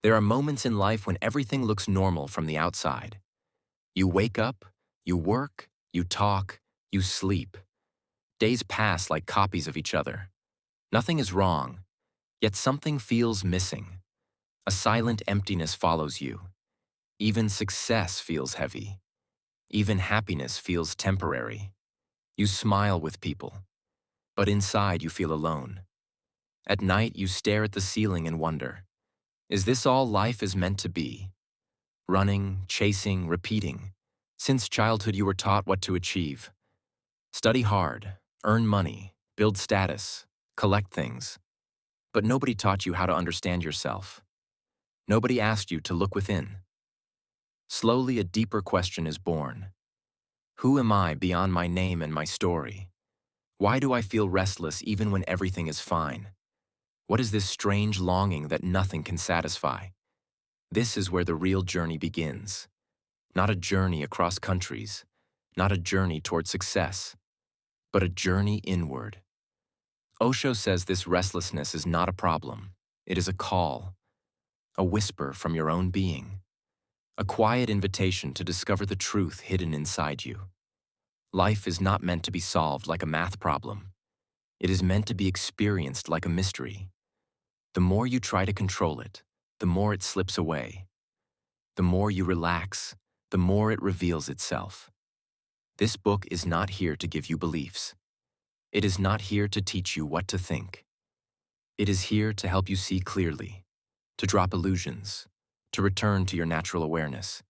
There are moments in life when everything looks normal from the outside. You wake up, you work, you talk, you sleep. Days pass like copies of each other. Nothing is wrong, yet something feels missing. A silent emptiness follows you. Even success feels heavy. Even happiness feels temporary. You smile with people, but inside you feel alone. At night you stare at the ceiling and wonder, is this all life is meant to be? Running, chasing, repeating. Since childhood you were taught what to achieve. Study hard, earn money, build status, collect things. But nobody taught you how to understand yourself. Nobody asked you to look within. Slowly a deeper question is born. Who am I beyond my name and my story? Why do I feel restless even when everything is fine? What is this strange longing that nothing can satisfy? This is where the real journey begins. Not a journey across countries, not a journey toward success, but a journey inward. Osho says this restlessness is not a problem. It is a call, a whisper from your own being, a quiet invitation to discover the truth hidden inside you. Life is not meant to be solved like a math problem. It is meant to be experienced like a mystery. The more you try to control it, the more it slips away. The more you relax, the more it reveals itself. This book is not here to give you beliefs. It is not here to teach you what to think. It is here to help you see clearly, to drop illusions, to return to your natural awareness.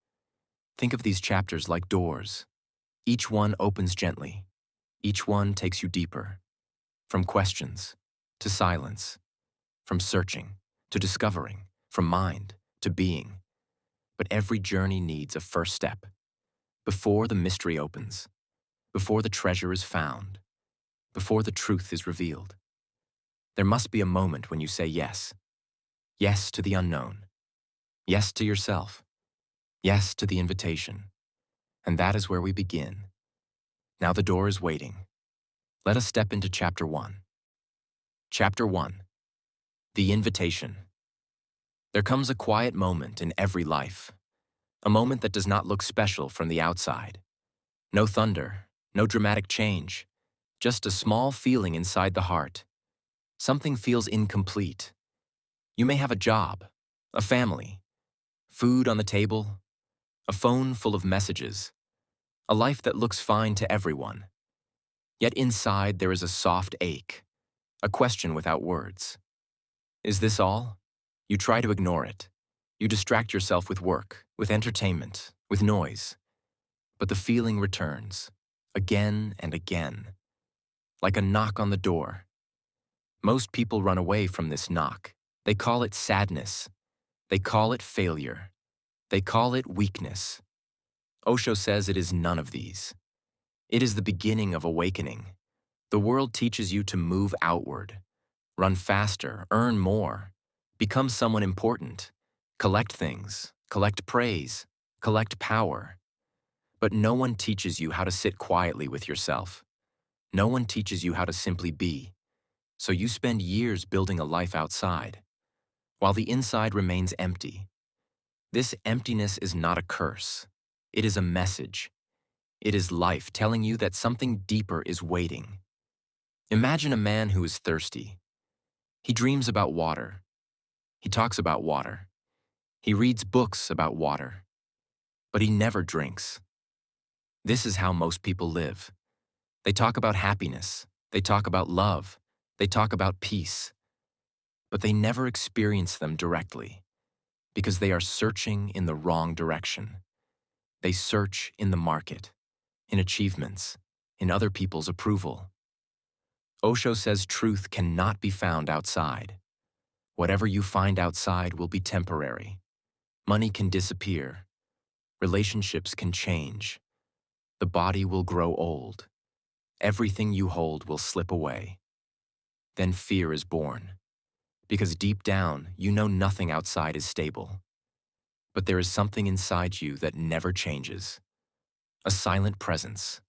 Think of these chapters like doors. Each one opens gently. Each one takes you deeper. From questions to silence, from searching to discovering, from mind to being. But every journey needs a first step. Before the mystery opens, before the treasure is found, before the truth is revealed. There must be a moment when you say yes. Yes to the unknown. Yes to yourself. Yes to the invitation. And that is where we begin. Now the door is waiting. Let us step into Chapter 1. Chapter 1. The Invitation. There comes a quiet moment in every life. A moment that does not look special from the outside. No thunder, no dramatic change. Just a small feeling inside the heart. Something feels incomplete. You may have a job, a family, food on the table, a phone full of messages, a life that looks fine to everyone. Yet inside there is a soft ache, a question without words. Is this all? You try to ignore it. You distract yourself with work, with entertainment, with noise. But the feeling returns, again and again, like a knock on the door. Most people run away from this knock. They call it sadness. They call it failure. They call it weakness. Osho says it is none of these. It is the beginning of awakening. The world teaches you to move outward, run faster, earn more, become someone important, collect things, collect praise, collect power. But no one teaches you how to sit quietly with yourself. No one teaches you how to simply be. So you spend years building a life outside, while the inside remains empty. This emptiness is not a curse. It is a message. It is life telling you that something deeper is waiting. Imagine a man who is thirsty. He dreams about water. He talks about water. He reads books about water. But he never drinks. This is how most people live. They talk about happiness. They talk about love. They talk about peace. But they never experience them directly because they are searching in the wrong direction. They search in the market, in achievements, in other people's approval. Osho says truth cannot be found outside. Whatever you find outside will be temporary. Money can disappear. Relationships can change. The body will grow old. Everything you hold will slip away. Then fear is born. Because deep down, you know nothing outside is stable. But there is something inside you that never changes. A silent presence,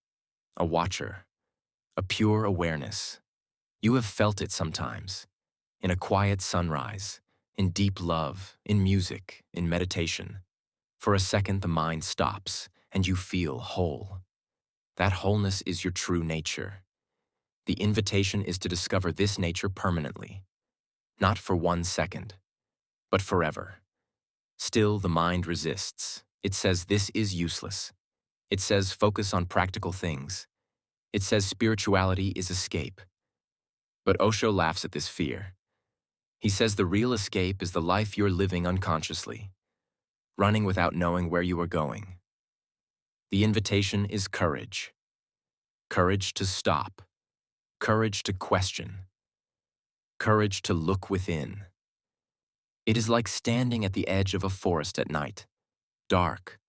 a watcher, a pure awareness. You have felt it sometimes, in a quiet sunrise, in deep love, in music, in meditation. For a second, the mind stops, and you feel whole. That wholeness is your true nature. The invitation is to discover this nature permanently, not for 1 second, but forever. Still, the mind resists. It says this is useless. It says focus on practical things. It says spirituality is escape. But Osho laughs at this fear. He says the real escape is the life you're living unconsciously, running without knowing where you are going. The invitation is courage. Courage to stop. Courage to question. Courage to look within. It is like standing at the edge of a forest at night. Dark,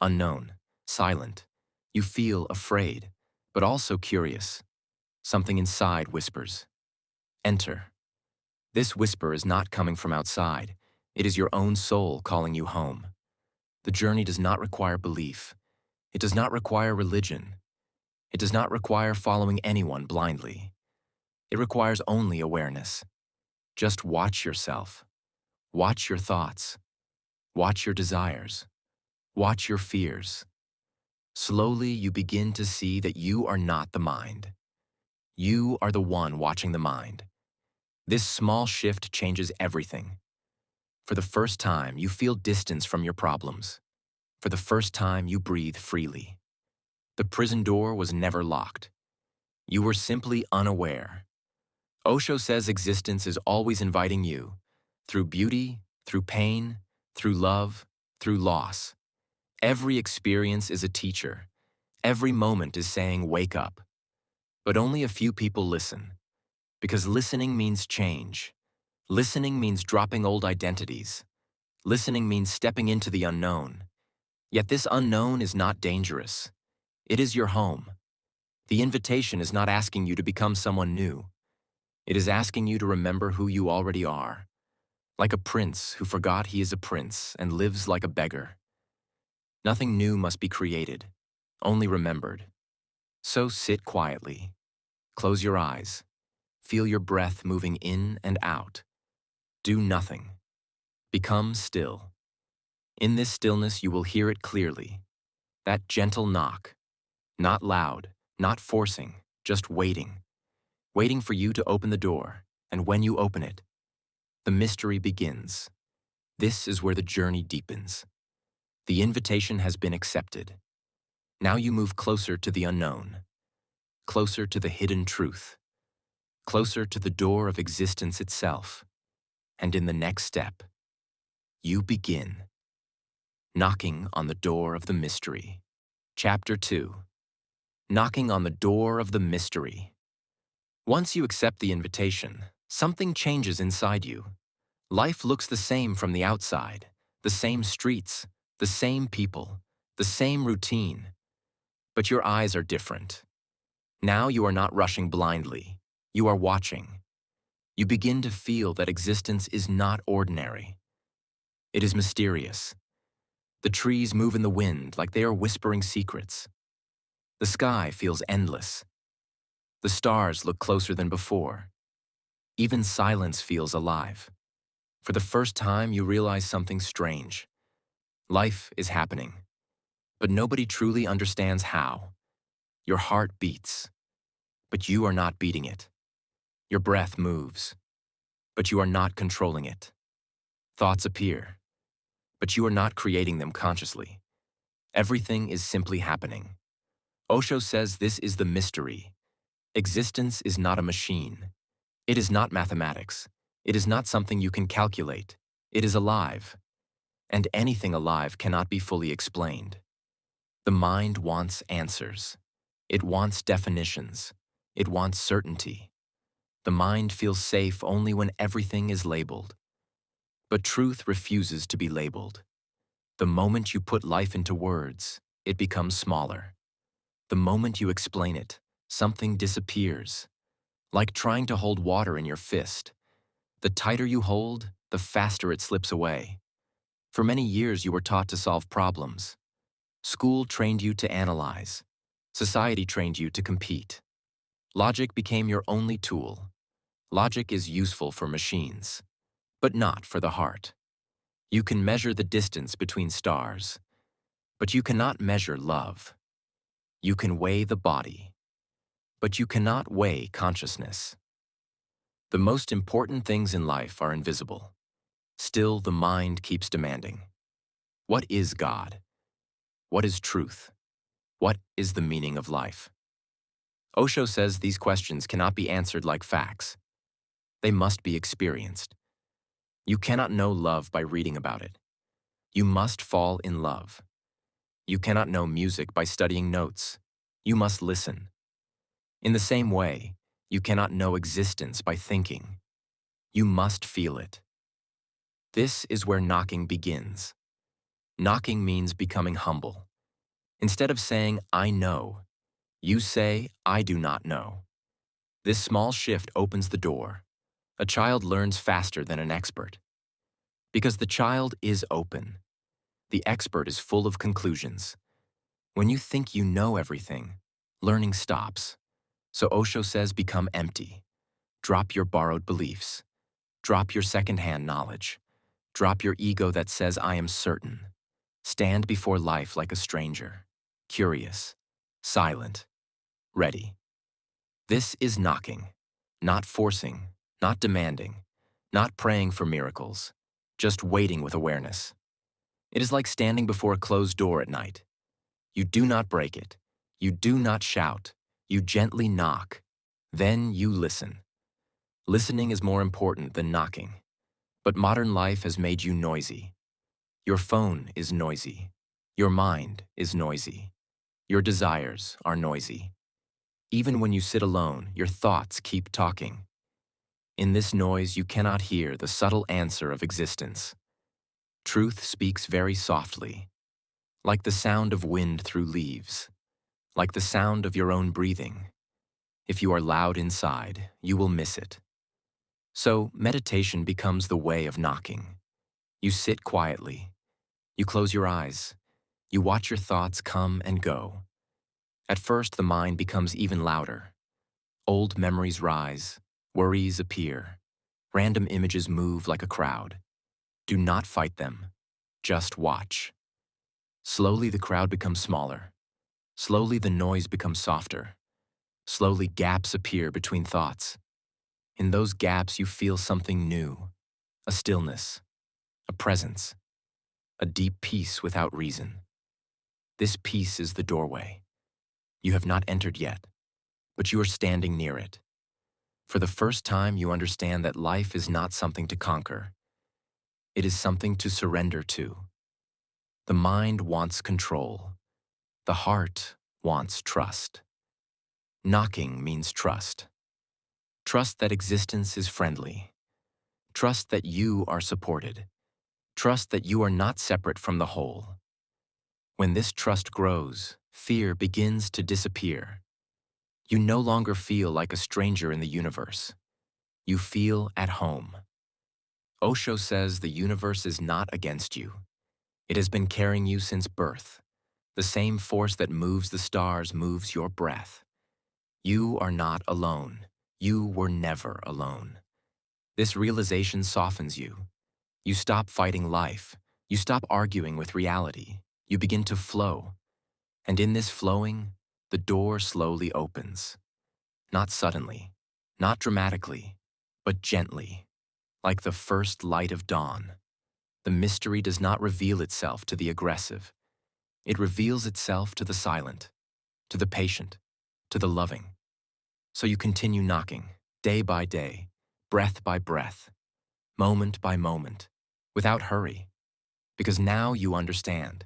unknown, silent. You feel afraid, but also curious. Something inside whispers, enter. This whisper is not coming from outside. It is your own soul calling you home. The journey does not require belief. It does not require religion. It does not require following anyone blindly. It requires only awareness. Just watch yourself. Watch your thoughts. Watch your desires. Watch your fears. Slowly, you begin to see that you are not the mind. You are the one watching the mind. This small shift changes everything. For the first time, you feel distance from your problems. For the first time, you breathe freely. The prison door was never locked. You were simply unaware. Osho says existence is always inviting you, through beauty, through pain, through love, through loss. Every experience is a teacher. Every moment is saying, wake up. But only a few people listen. Because listening means change. Listening means dropping old identities. Listening means stepping into the unknown. Yet this unknown is not dangerous. It is your home. The invitation is not asking you to become someone new. It is asking you to remember who you already are. Like a prince who forgot he is a prince and lives like a beggar. Nothing new must be created, only remembered. So sit quietly. Close your eyes. Feel your breath moving in and out. Do nothing. Become still. In this stillness, you will hear it clearly. That gentle knock. Not loud, not forcing, just waiting. Waiting for you to open the door, and when you open it, the mystery begins. This is where the journey deepens. The invitation has been accepted. Now you move closer to the unknown, closer to the hidden truth, closer to the door of existence itself. And in the next step, you begin. Knocking on the door of the mystery. Chapter 2. Knocking on the door of the mystery. Once you accept the invitation, something changes inside you. Life looks the same from the outside, the same streets, the same people, the same routine. But your eyes are different. Now you are not rushing blindly. You are watching. You begin to feel that existence is not ordinary. It is mysterious. The trees move in the wind like they are whispering secrets. The sky feels endless. The stars look closer than before. Even silence feels alive. For the first time, you realize something strange. Life is happening, but nobody truly understands how. Your heart beats, but you are not beating it. Your breath moves, but you are not controlling it. Thoughts appear, but you are not creating them consciously. Everything is simply happening. Osho says this is the mystery. Existence is not a machine. It is not mathematics. It is not something you can calculate. It is alive. And anything alive cannot be fully explained. The mind wants answers. It wants definitions. It wants certainty. The mind feels safe only when everything is labeled. But truth refuses to be labeled. The moment you put life into words, it becomes smaller. The moment you explain it, something disappears. Like trying to hold water in your fist. The tighter you hold, the faster it slips away. For many years you were taught to solve problems. School trained you to analyze. Society trained you to compete. Logic became your only tool. Logic is useful for machines. but not for the heart. You can measure the distance between stars, but you cannot measure love. You can weigh the body, but you cannot weigh consciousness. The most important things in life are invisible. Still, the mind keeps demanding. What is God? What is truth? What is the meaning of life? Osho says these questions cannot be answered like facts. They must be experienced. You cannot know love by reading about it. You must fall in love. You cannot know music by studying notes. You must listen. In the same way, you cannot know existence by thinking. You must feel it. This is where knocking begins. Knocking means becoming humble. Instead of saying, I know, you say, I do not know. This small shift opens the door. A child learns faster than an expert. Because the child is open. The expert is full of conclusions. When you think you know everything, learning stops. So Osho says become empty. Drop your borrowed beliefs. Drop your secondhand knowledge. Drop your ego that says I am certain. Stand before life like a stranger. Curious. Silent. Ready. This is knocking. Not forcing. Not demanding. Not praying for miracles. Just waiting with awareness. It is like standing before a closed door at night. You do not break it. You do not shout. You gently knock. Then you listen. Listening is more important than knocking. But modern life has made you noisy. Your phone is noisy. Your mind is noisy. Your desires are noisy. Even when you sit alone, your thoughts keep talking. In this noise, you cannot hear the subtle answer of existence. Truth speaks very softly, like the sound of wind through leaves, like the sound of your own breathing. If you are loud inside, you will miss it. So, meditation becomes the way of knocking. You sit quietly. You close your eyes. You watch your thoughts come and go. At first, the mind becomes even louder. Old memories rise. Worries appear. Random images move like a crowd. Do not fight them. Just watch. Slowly, the crowd becomes smaller. Slowly, the noise becomes softer. Slowly, gaps appear between thoughts. In those gaps, you feel something new. A stillness. A presence. A deep peace without reason. This peace is the doorway. You have not entered yet, but you are standing near it. For the first time, you understand that life is not something to conquer. It is something to surrender to. The mind wants control. The heart wants trust. Knocking means trust. Trust that existence is friendly. Trust that you are supported. Trust that you are not separate from the whole. When this trust grows, fear begins to disappear. You no longer feel like a stranger in the universe. You feel at home. Osho says the universe is not against you. It has been carrying you since birth. The same force that moves the stars moves your breath. You are not alone. You were never alone. This realization softens you. You stop fighting life. You stop arguing with reality. You begin to flow. And in this flowing, the door slowly opens. Not suddenly, not dramatically, but gently, like the first light of dawn. The mystery does not reveal itself to the aggressive. It reveals itself to the silent, to the patient, to the loving. So you continue knocking, day by day, breath by breath, moment by moment, without hurry, because now you understand.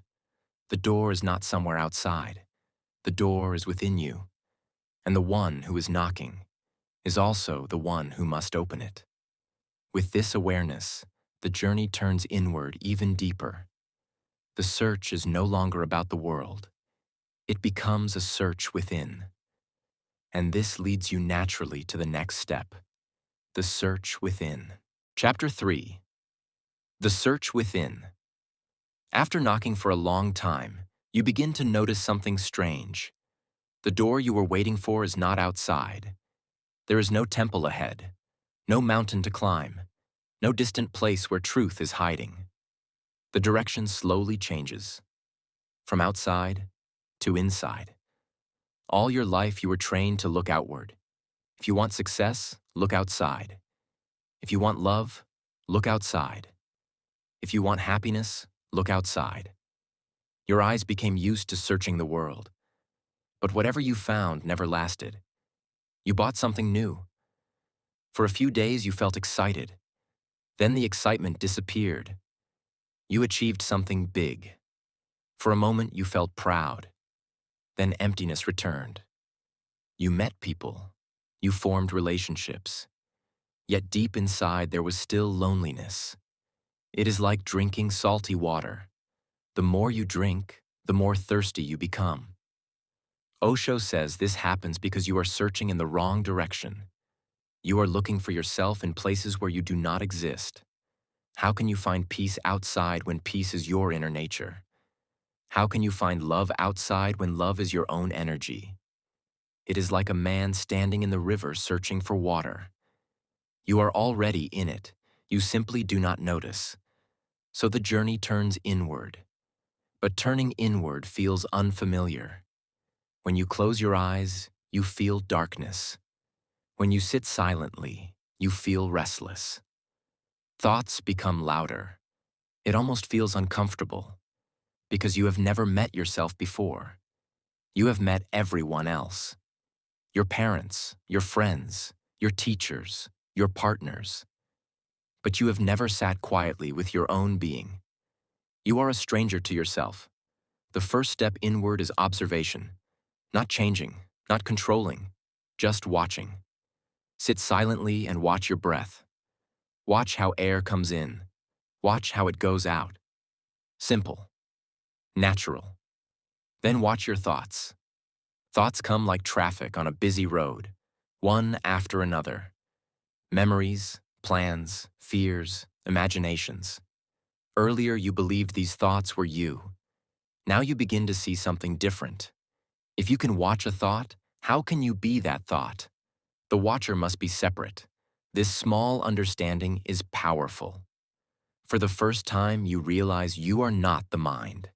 The door is not somewhere outside. The door is within you, and the one who is knocking is also the one who must open it. With this awareness, the journey turns inward even deeper. The search is no longer about the world. It becomes a search within. And this leads you naturally to the next step, the search within. Chapter 3. The Search Within. After knocking for a long time, you begin to notice something strange. The door you were waiting for is not outside. There is no temple ahead, no mountain to climb, no distant place where truth is hiding. The direction slowly changes, from outside to inside. All your life you were trained to look outward. If you want success, look outside. If you want love, look outside. If you want happiness, look outside. Your eyes became used to searching the world. But whatever you found never lasted. You bought something new. For a few days you felt excited. Then the excitement disappeared. You achieved something big. For a moment you felt proud. Then emptiness returned. You met people. You formed relationships. Yet deep inside there was still loneliness. It is like drinking salty water. The more you drink, the more thirsty you become. Osho says this happens because you are searching in the wrong direction. You are looking for yourself in places where you do not exist. How can you find peace outside when peace is your inner nature? How can you find love outside when love is your own energy? It is like a man standing in the river searching for water. You are already in it. You simply do not notice. So the journey turns inward. But turning inward feels unfamiliar. When you close your eyes, you feel darkness. When you sit silently, you feel restless. Thoughts become louder. It almost feels uncomfortable because you have never met yourself before. You have met everyone else. Your parents, your friends, your teachers, your partners. But you have never sat quietly with your own being. You are a stranger to yourself. The first step inward is observation. Not changing, not controlling, just watching. Sit silently and watch your breath. Watch how air comes in. Watch how it goes out. Simple. Natural. Then watch your thoughts. Thoughts come like traffic on a busy road, one after another. Memories, plans, fears, imaginations. Earlier you believed these thoughts were you. Now you begin to see something different. If you can watch a thought, how can you be that thought? The watcher must be separate. This small understanding is powerful. For the first time, you realize you are not the mind.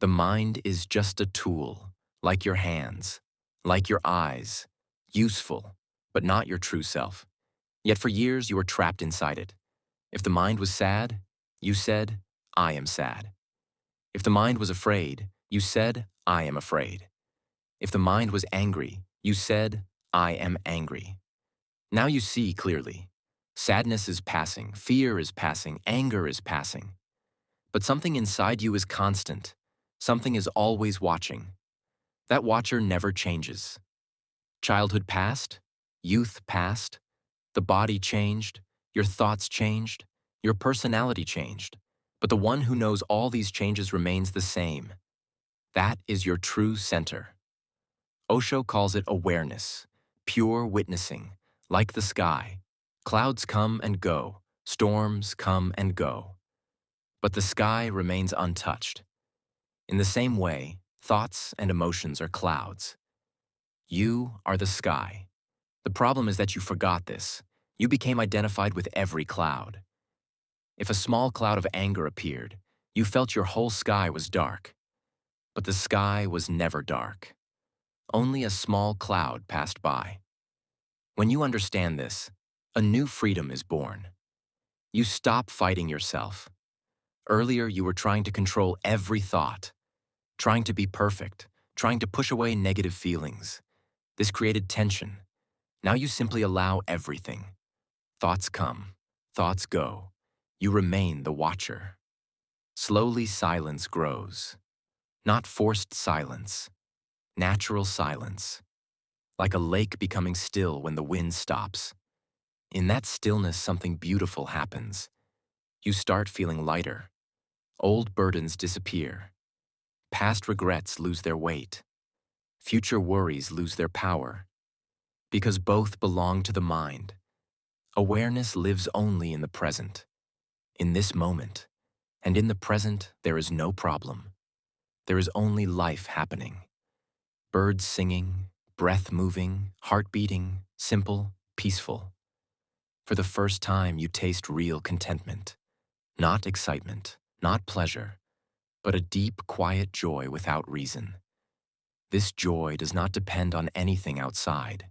The mind is just a tool, like your hands, like your eyes, useful, but not your true self. Yet for years, you were trapped inside it. If the mind was sad, you said, I am sad. If the mind was afraid, you said, I am afraid. If the mind was angry, you said, I am angry. Now you see clearly. Sadness is passing, fear is passing, anger is passing. But something inside you is constant. Something is always watching. That watcher never changes. Childhood passed, youth passed, the body changed, your thoughts changed, your personality changed. But the one who knows all these changes remains the same. That is your true center. Osho calls it awareness, pure witnessing, like the sky. Clouds come and go, storms come and go. But the sky remains untouched. In the same way, thoughts and emotions are clouds. You are the sky. The problem is that you forgot this. You became identified with every cloud. If a small cloud of anger appeared, you felt your whole sky was dark. But the sky was never dark. Only a small cloud passed by. When you understand this, a new freedom is born. You stop fighting yourself. Earlier, you were trying to control every thought, trying to be perfect, trying to push away negative feelings. This created tension. Now you simply allow everything. Thoughts come, thoughts go. You remain the watcher. Slowly silence grows. Not forced silence, natural silence. Like a lake becoming still when the wind stops. In that stillness, something beautiful happens. You start feeling lighter. Old burdens disappear. Past regrets lose their weight. Future worries lose their power. Because both belong to the mind. Awareness lives only in the present, in this moment. And in the present, there is no problem. There is only life happening. Birds singing, breath moving, heart beating, simple, peaceful. For the first time, you taste real contentment. Not excitement, not pleasure, but a deep, quiet joy without reason. This joy does not depend on anything outside.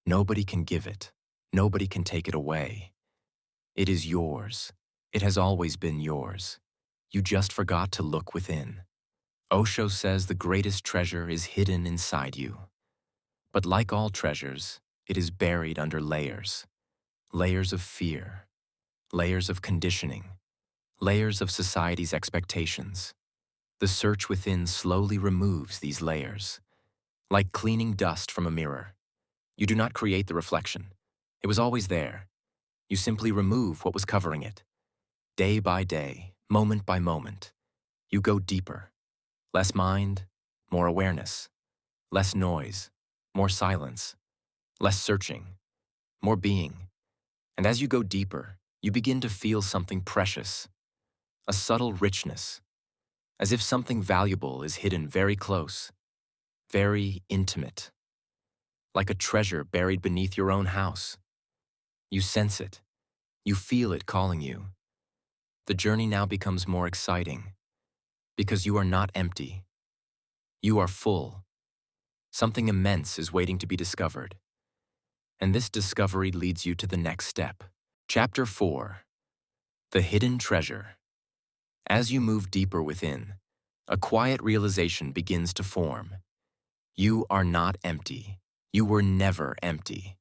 Nobody can give it. Nobody can take it away. It is yours. It has always been yours. You just forgot to look within. Osho says the greatest treasure is hidden inside you. But like all treasures, it is buried under layers. Layers of fear, layers of conditioning, layers of society's expectations. The search within slowly removes these layers. Like cleaning dust from a mirror. You do not create the reflection. It was always there. You simply remove what was covering it. Day by day, moment by moment, you go deeper. Less mind, more awareness. Less noise, more silence. Less searching, more being. And as you go deeper, you begin to feel something precious, a subtle richness, as if something valuable is hidden very close, very intimate, like a treasure buried beneath your own house. You sense it. You feel it calling you. The journey now becomes more exciting because you are not empty. You are full. Something immense is waiting to be discovered. And this discovery leads you to the next step. Chapter 4. The Hidden Treasure. As you move deeper within, a quiet realization begins to form. You are not empty. You were never empty.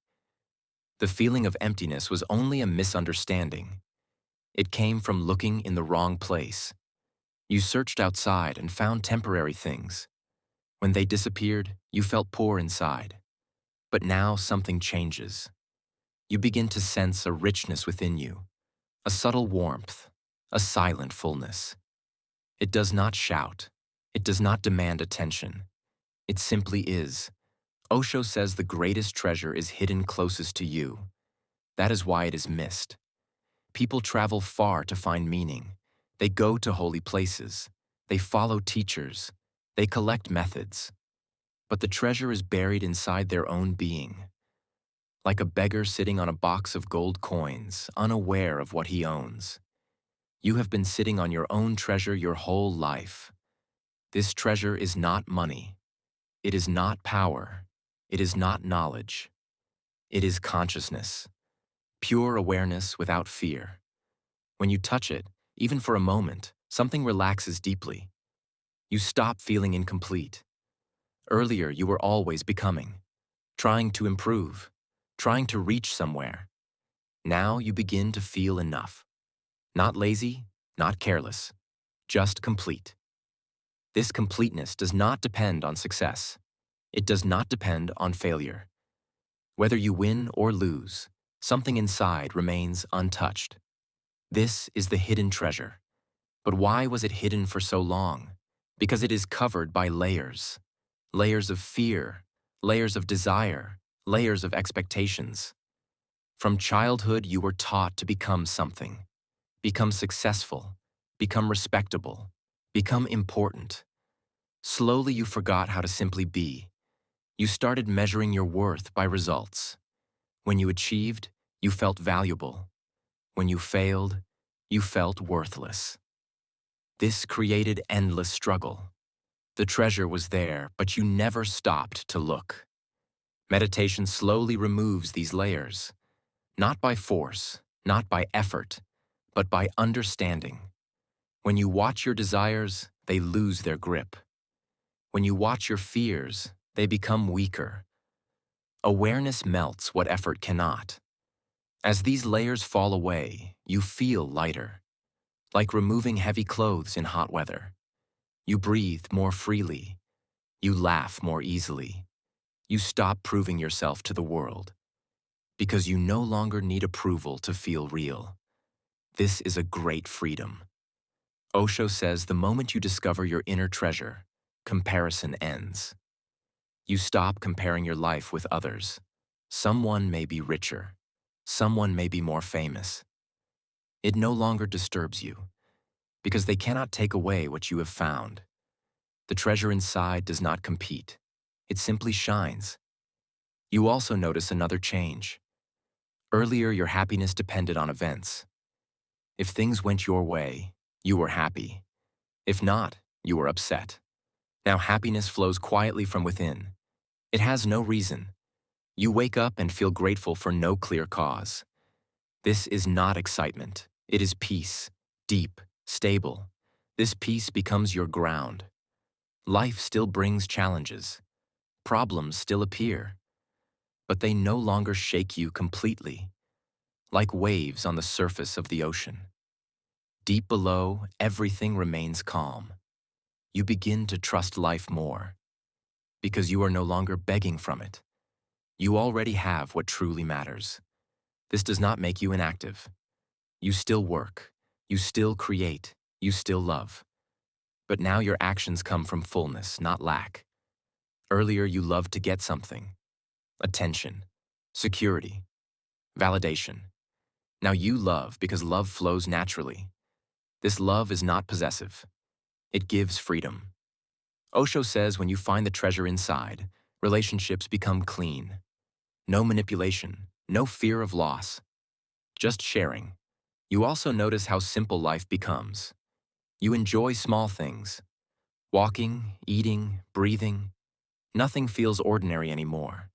The feeling of emptiness was only a misunderstanding. It came from looking in the wrong place. You searched outside and found temporary things. When they disappeared, you felt poor inside. But now something changes. You begin to sense a richness within you, a subtle warmth, a silent fullness. It does not shout. It does not demand attention. It simply is. Osho says the greatest treasure is hidden closest to you. That is why it is missed. People travel far to find meaning. They go to holy places. They follow teachers. They collect methods. But the treasure is buried inside their own being. Like a beggar sitting on a box of gold coins, unaware of what he owns. You have been sitting on your own treasure your whole life. This treasure is not money. It is not power. It is not knowledge. It is consciousness. Pure awareness without fear. When you touch it, even for a moment, something relaxes deeply. You stop feeling incomplete. Earlier, you were always becoming, trying to improve, trying to reach somewhere. Now you begin to feel enough. Not lazy, not careless, just complete. This completeness does not depend on success. It does not depend on failure. Whether you win or lose, something inside remains untouched. This is the hidden treasure. But why was it hidden for so long? Because it is covered by layers. Layers of fear, layers of desire, layers of expectations. From childhood, you were taught to become something. Become successful, become respectable, become important. Slowly, you forgot how to simply be. You started measuring your worth by results. When you achieved, you felt valuable. When you failed, you felt worthless. This created endless struggle. The treasure was there, but you never stopped to look. Meditation slowly removes these layers, not by force, not by effort, but by understanding. When you watch your desires, they lose their grip. When you watch your fears, they become weaker. Awareness melts what effort cannot. As these layers fall away, you feel lighter, like removing heavy clothes in hot weather. You breathe more freely. You laugh more easily. You stop proving yourself to the world, because you no longer need approval to feel real. This is a great freedom. Osho says the moment you discover your inner treasure, comparison ends. You stop comparing your life with others. Someone may be richer. Someone may be more famous. It no longer disturbs you, because they cannot take away what you have found. The treasure inside does not compete. It simply shines. You also notice another change. Earlier, your happiness depended on events. If things went your way, you were happy. If not, you were upset. Now happiness flows quietly from within. It has no reason. You wake up and feel grateful for no clear cause. This is not excitement. It is peace, deep, stable. This peace becomes your ground. Life still brings challenges. Problems still appear. But they no longer shake you completely, like waves on the surface of the ocean. Deep below, everything remains calm. You begin to trust life more, because you are no longer begging from it. You already have what truly matters. This does not make you inactive. You still work, you still create, you still love. But now your actions come from fullness, not lack. Earlier you loved to get something: attention, security, validation. Now you love because love flows naturally. This love is not possessive. It gives freedom. Osho says when you find the treasure inside, relationships become clean. No manipulation, no fear of loss, just sharing. You also notice how simple life becomes. You enjoy small things. Walking, eating, breathing. Nothing feels ordinary anymore.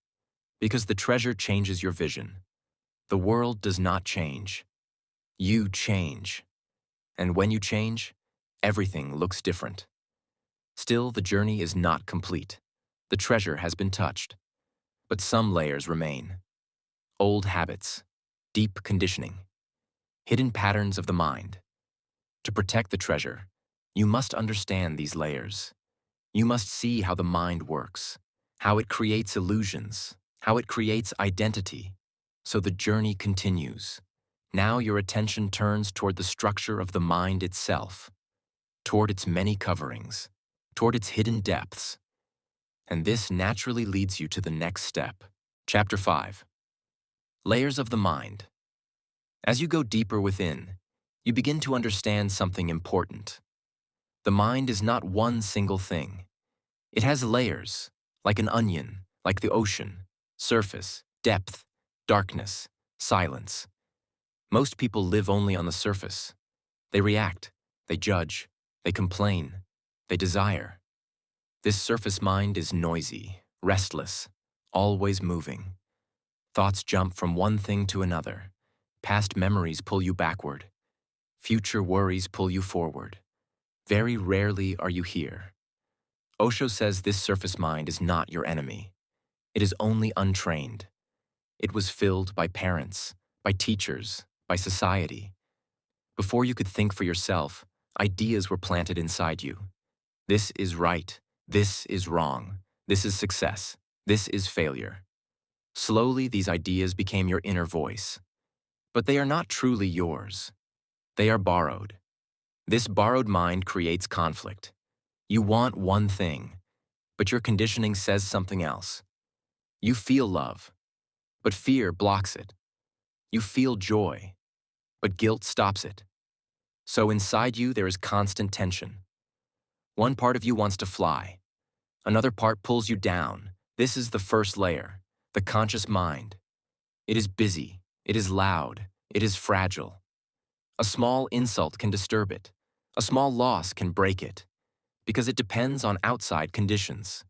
Because the treasure changes your vision. The world does not change. You change. And when you change, everything looks different. Still, the journey is not complete. The treasure has been touched. But some layers remain. Old habits, deep conditioning, hidden patterns of the mind. To protect the treasure, you must understand these layers. You must see how the mind works, how it creates illusions, how it creates identity. So the journey continues. Now your attention turns toward the structure of the mind itself, toward its many coverings, toward its hidden depths. And this naturally leads you to the next step. Chapter 5. Layers of the Mind. As you go deeper within, you begin to understand something important. The mind is not one single thing. It has layers, like an onion, like the ocean, surface, depth, darkness, silence. Most people live only on the surface. They react, they judge, they complain, they desire. This surface mind is noisy, restless, always moving. Thoughts jump from one thing to another. Past memories pull you backward. Future worries pull you forward. Very rarely are you here. Osho says this surface mind is not your enemy. It is only untrained. It was filled by parents, by teachers, by society. Before you could think for yourself, ideas were planted inside you. This is right. This is wrong. This is success. This is failure. Slowly, these ideas became your inner voice. But they are not truly yours. They are borrowed. This borrowed mind creates conflict. You want one thing, but your conditioning says something else. You feel love, but fear blocks it. You feel joy, but guilt stops it. So inside you there is constant tension. One part of you wants to fly. Another part pulls you down. This is the first layer, the conscious mind. It is busy. It is loud. It is fragile. A small insult can disturb it. A small loss can break it, because it depends on outside conditions.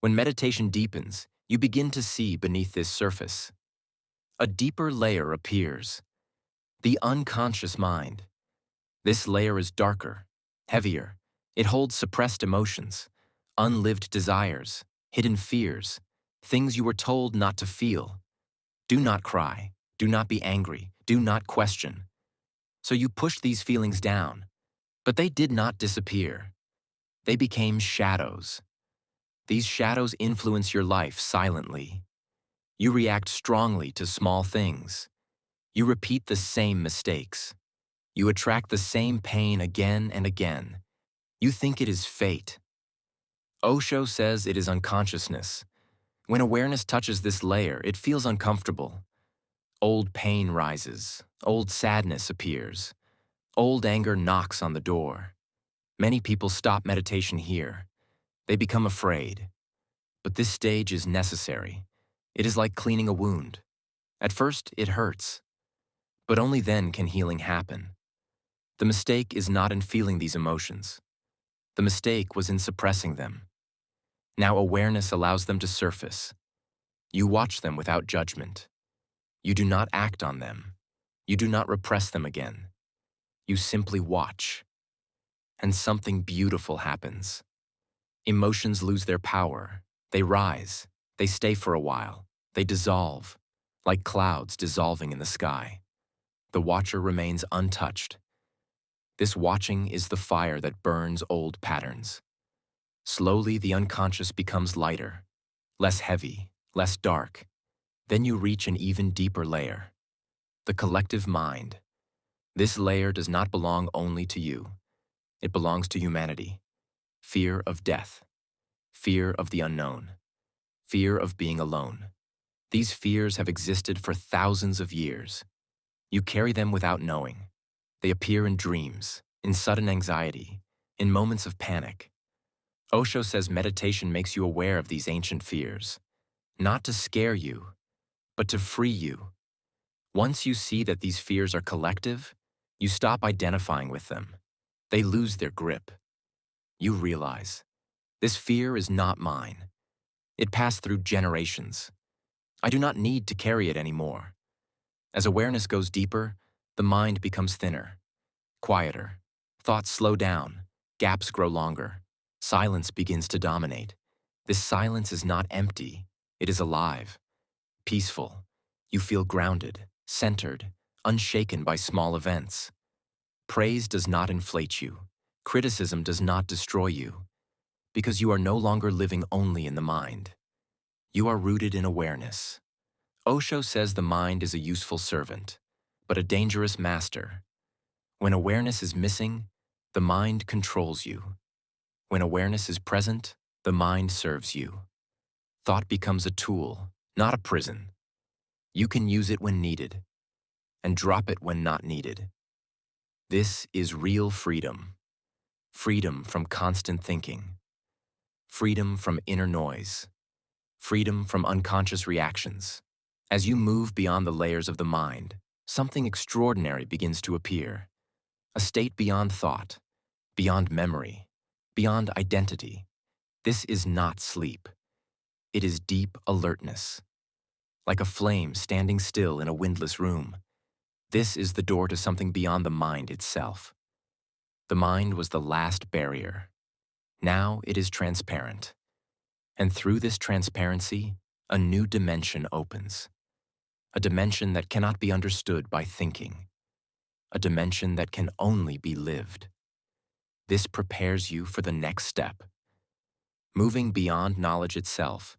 When meditation deepens, you begin to see beneath this surface. A deeper layer appears, the unconscious mind. This layer is darker, heavier. It holds suppressed emotions, unlived desires, hidden fears, things you were told not to feel. Do not cry, do not be angry, do not question. So you pushed these feelings down, but they did not disappear. They became shadows. These shadows influence your life silently. You react strongly to small things. You repeat the same mistakes. You attract the same pain again and again. You think it is fate. Osho says it is unconsciousness. When awareness touches this layer, it feels uncomfortable. Old pain rises. Old sadness appears. Old anger knocks on the door. Many people stop meditation here. They become afraid. But this stage is necessary. It is like cleaning a wound. At first, it hurts, but only then can healing happen. The mistake is not in feeling these emotions. The mistake was in suppressing them. Now awareness allows them to surface. You watch them without judgment. You do not act on them. You do not repress them again. You simply watch. And something beautiful happens. Emotions lose their power. They rise. They stay for a while. They dissolve, like clouds dissolving in the sky. The watcher remains untouched. This watching is the fire that burns old patterns. Slowly, the unconscious becomes lighter, less heavy, less dark. Then you reach an even deeper layer, the collective mind. This layer does not belong only to you. It belongs to humanity. Fear of death, fear of the unknown, fear of being alone. These fears have existed for thousands of years. You carry them without knowing. They appear in dreams, in sudden anxiety, in moments of panic. Osho says meditation makes you aware of these ancient fears, not to scare you, but to free you. Once you see that these fears are collective, you stop identifying with them. They lose their grip. You realize, this fear is not mine. It passed through generations. I do not need to carry it anymore. As awareness goes deeper, the mind becomes thinner, quieter. Thoughts slow down, gaps grow longer. Silence begins to dominate. This silence is not empty, it is alive, peaceful. You feel grounded, centered, unshaken by small events. Praise does not inflate you. Criticism does not destroy you, because you are no longer living only in the mind. You are rooted in awareness. Osho says the mind is a useful servant, but a dangerous master. When awareness is missing, the mind controls you. When awareness is present, the mind serves you. Thought becomes a tool, not a prison. You can use it when needed, and drop it when not needed. This is real freedom. Freedom from constant thinking. Freedom from inner noise. Freedom from unconscious reactions. As you move beyond the layers of the mind, something extraordinary begins to appear. A state beyond thought, beyond memory, beyond identity. This is not sleep. It is deep alertness. Like a flame standing still in a windless room. This is the door to something beyond the mind itself. The mind was the last barrier. Now it is transparent. And through this transparency, a new dimension opens. A dimension that cannot be understood by thinking. A dimension that can only be lived. This prepares you for the next step. Moving beyond knowledge itself,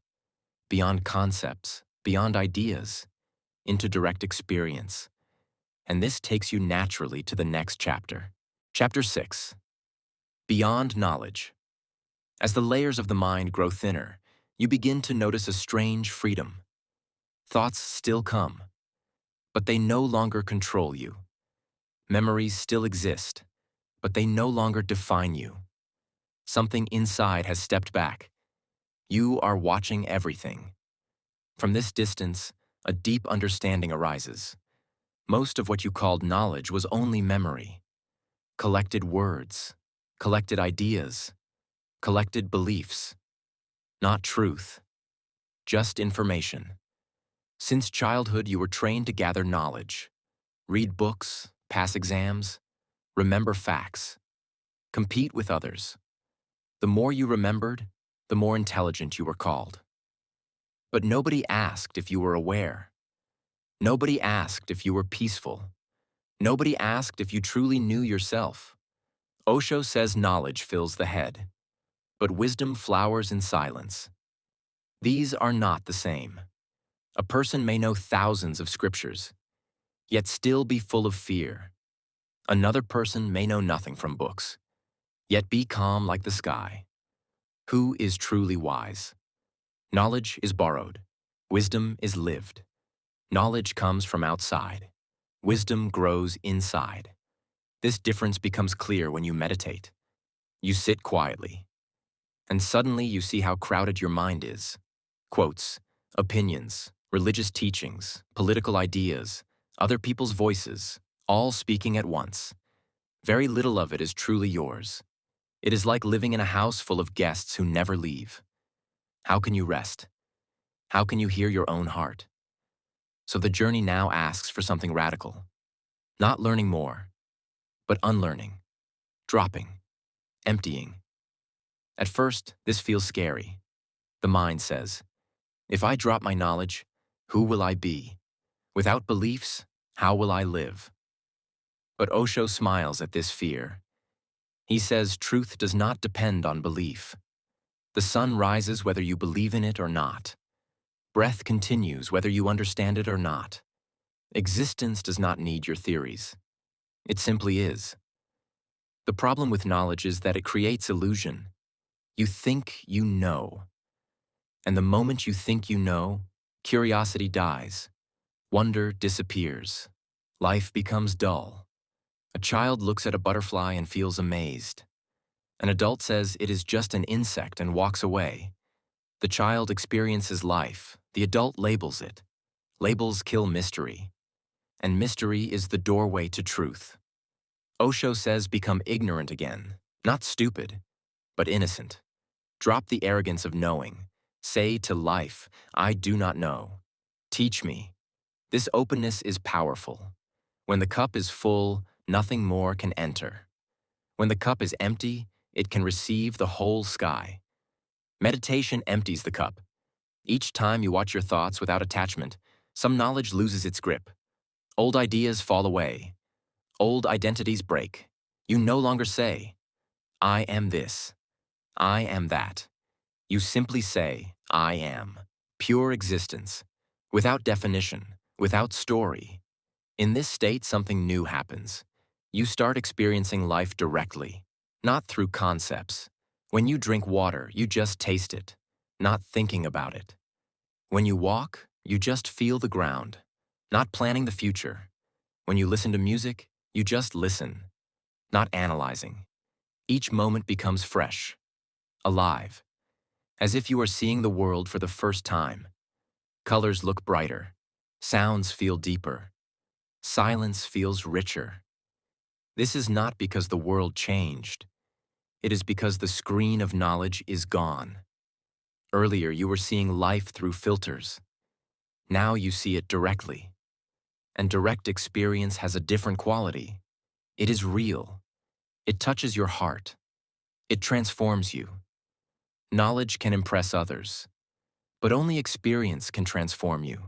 beyond concepts, beyond ideas, into direct experience. And this takes you naturally to the next chapter. Chapter 6. Beyond knowledge. As the layers of the mind grow thinner, you begin to notice a strange freedom. Thoughts still come, but they no longer control you. Memories still exist, but they no longer define you. Something inside has stepped back. You are watching everything. From this distance, a deep understanding arises. Most of what you called knowledge was only memory. Collected words, collected ideas, collected beliefs. Not truth, just information. Since childhood, you were trained to gather knowledge. Read books, pass exams, remember facts, compete with others. The more you remembered, the more intelligent you were called. But nobody asked if you were aware. Nobody asked if you were peaceful. Nobody asked if you truly knew yourself. Osho says knowledge fills the head, but wisdom flowers in silence. These are not the same. A person may know thousands of scriptures, yet still be full of fear. Another person may know nothing from books, yet be calm like the sky. Who is truly wise? Knowledge is borrowed. Wisdom is lived. Knowledge comes from outside. Wisdom grows inside. This difference becomes clear when you meditate. You sit quietly, and suddenly you see how crowded your mind is. Quotes, opinions, Religious teachings, political ideas, other people's voices, all speaking at once. Very little of it is truly yours. It is like living in a house full of guests who never leave. How can you rest? How can you hear your own heart? So the journey now asks for something radical. Not learning more, but unlearning, dropping, emptying. At first, this feels scary. The mind says, if I drop my knowledge, who will I be? Without beliefs, how will I live? But Osho smiles at this fear. He says truth does not depend on belief. The sun rises whether you believe in it or not. Breath continues whether you understand it or not. Existence does not need your theories. It simply is. The problem with knowledge is that it creates illusion. You think you know. And the moment you think you know, curiosity dies. Wonder disappears. Life becomes dull. A child looks at a butterfly and feels amazed. An adult says it is just an insect and walks away. The child experiences life. The adult labels it. Labels kill mystery. And mystery is the doorway to truth. Osho says become ignorant again, not stupid, but innocent. Drop the arrogance of knowing. Say to life, I do not know. Teach me. This openness is powerful. When the cup is full, nothing more can enter. When the cup is empty, it can receive the whole sky. Meditation empties the cup. Each time you watch your thoughts without attachment, some knowledge loses its grip. Old ideas fall away. Old identities break. You no longer say, I am this. I am that. You simply say, I am. Pure existence. Without definition, without story. In this state, something new happens. You start experiencing life directly, not through concepts. When you drink water, you just taste it, not thinking about it. When you walk, you just feel the ground, not planning the future. When you listen to music, you just listen, not analyzing. Each moment becomes fresh, alive, as if you are seeing the world for the first time. Colors look brighter, sounds feel deeper, silence feels richer. This is not because the world changed. It is because the screen of knowledge is gone. Earlier, you were seeing life through filters. Now you see it directly. And direct experience has a different quality. It is real. It touches your heart. It transforms you. Knowledge can impress others, but only experience can transform you.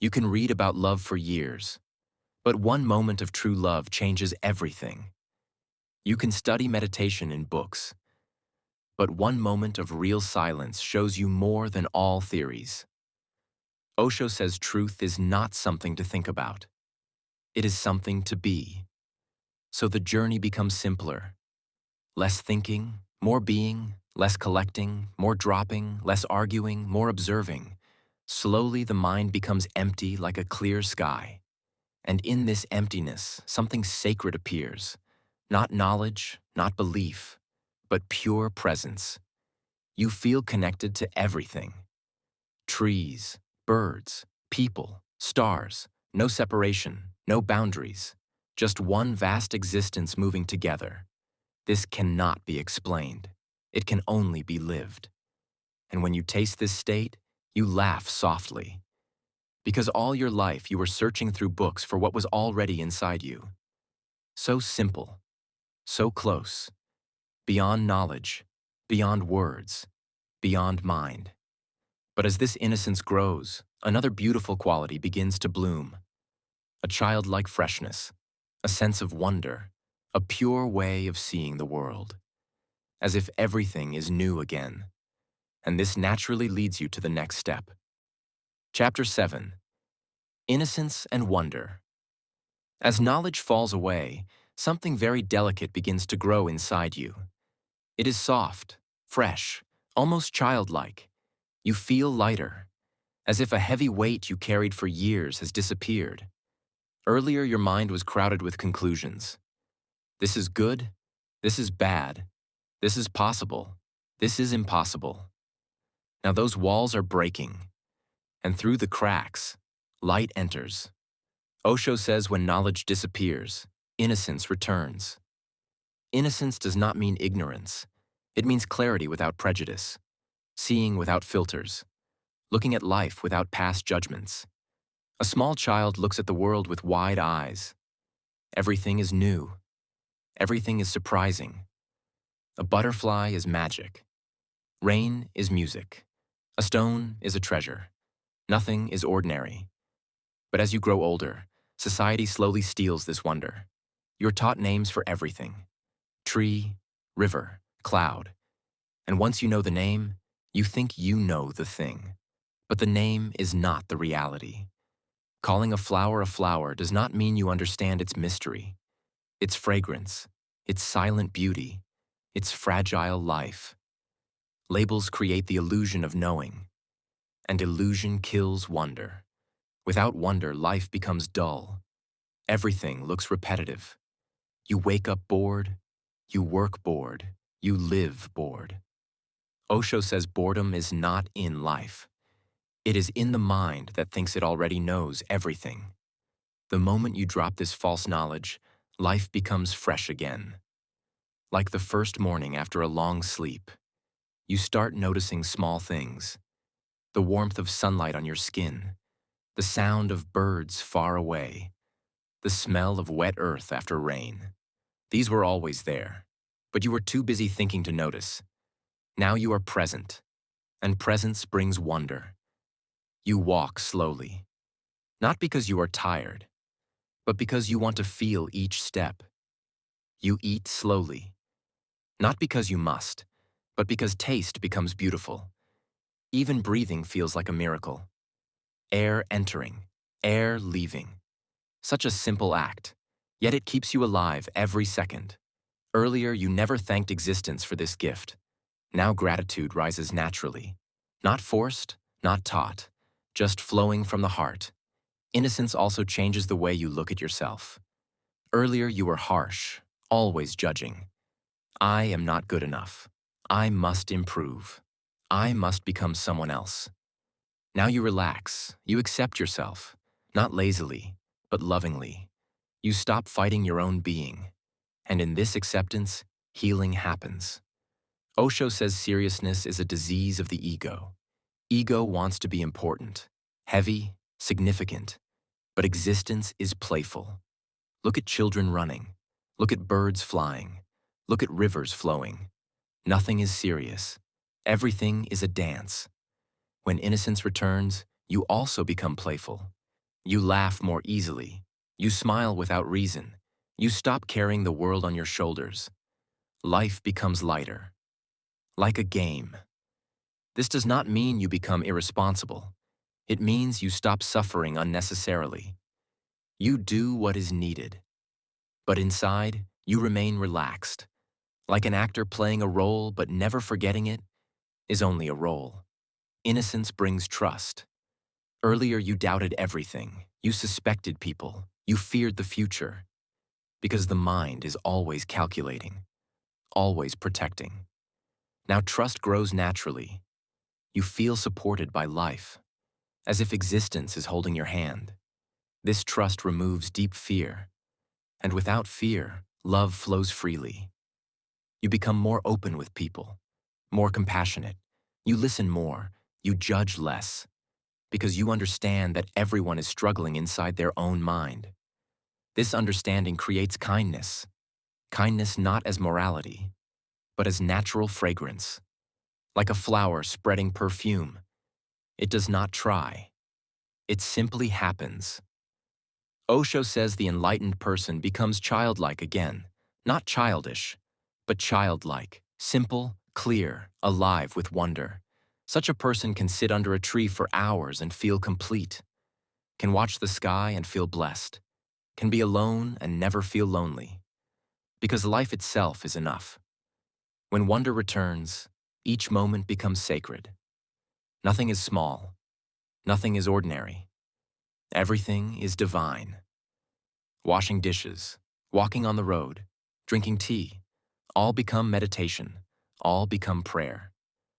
You can read about love for years, but one moment of true love changes everything. You can study meditation in books, but one moment of real silence shows you more than all theories. Osho says truth is not something to think about. It is something to be. So the journey becomes simpler. Less thinking, more being, less collecting, more dropping, less arguing, more observing. Slowly the mind becomes empty like a clear sky. And in this emptiness, something sacred appears. Not knowledge, not belief, but pure presence. You feel connected to everything. Trees, birds, people, stars, no separation, no boundaries. Just one vast existence moving together. This cannot be explained. It can only be lived. And when you taste this state, you laugh softly. Because all your life you were searching through books for what was already inside you. So simple, so close, beyond knowledge, beyond words, beyond mind. But as this innocence grows, another beautiful quality begins to bloom. A childlike freshness, a sense of wonder, a pure way of seeing the world. As if everything is new again. And this naturally leads you to the next step. Chapter 7. Innocence and Wonder. As knowledge falls away, something very delicate begins to grow inside you. It is soft, fresh, almost childlike. You feel lighter, as if a heavy weight you carried for years has disappeared. Earlier, your mind was crowded with conclusions. This is good, this is bad, this is possible, this is impossible. Now those walls are breaking. And through the cracks, light enters. Osho says when knowledge disappears, innocence returns. Innocence does not mean ignorance. It means clarity without prejudice, seeing without filters, looking at life without past judgments. A small child looks at the world with wide eyes. Everything is new. Everything is surprising. A butterfly is magic. Rain is music. A stone is a treasure. Nothing is ordinary. But as you grow older, society slowly steals this wonder. You're taught names for everything: tree, river, cloud. And once you know the name, you think you know the thing. But the name is not the reality. Calling a flower does not mean you understand its mystery, its fragrance, its silent beauty, its fragile life. Labels create the illusion of knowing, and illusion kills wonder. Without wonder, life becomes dull. Everything looks repetitive. You wake up bored, you work bored, you live bored. Osho says boredom is not in life. It is in the mind that thinks it already knows everything. The moment you drop this false knowledge, life becomes fresh again. Like the first morning after a long sleep, you start noticing small things: the warmth of sunlight on your skin, the sound of birds far away, the smell of wet earth after rain. These were always there, but you were too busy thinking to notice. Now you are present, and presence brings wonder. You walk slowly, not because you are tired, but because you want to feel each step. You eat slowly, not because you must, but because taste becomes beautiful. Even breathing feels like a miracle. Air entering, air leaving. Such a simple act, yet it keeps you alive every second. Earlier, you never thanked existence for this gift. Now gratitude rises naturally. Not forced, not taught, just flowing from the heart. Innocence also changes the way you look at yourself. Earlier, you were harsh, always judging. I am not good enough. I must improve. I must become someone else. Now you relax, you accept yourself, not lazily, but lovingly. You stop fighting your own being. And in this acceptance, healing happens. Osho says seriousness is a disease of the ego. Ego wants to be important, heavy, significant, but existence is playful. Look at children running. Look at birds flying. Look at rivers flowing. Nothing is serious. Everything is a dance. When innocence returns, you also become playful. You laugh more easily. You smile without reason. You stop carrying the world on your shoulders. Life becomes lighter, like a game. This does not mean you become irresponsible. It means you stop suffering unnecessarily. You do what is needed. But inside, you remain relaxed. Like an actor playing a role but never forgetting it is only a role. Innocence brings trust. Earlier, you doubted everything. You suspected people. You feared the future. Because the mind is always calculating, always protecting. Now trust grows naturally. You feel supported by life, as if existence is holding your hand. This trust removes deep fear. And without fear, love flows freely. You become more open with people, more compassionate. You listen more. You judge less. Because you understand that everyone is struggling inside their own mind. This understanding creates kindness. Kindness not as morality, but as natural fragrance. Like a flower spreading perfume. It does not try. It simply happens. Osho says the enlightened person becomes childlike again. Not childish, but childlike. Simple, clear, alive with wonder. Such a person can sit under a tree for hours and feel complete. Can watch the sky and feel blessed. Can be alone and never feel lonely. Because life itself is enough. When wonder returns, each moment becomes sacred. Nothing is small. Nothing is ordinary. Everything is divine. Washing dishes, walking on the road, drinking tea, all become meditation, all become prayer.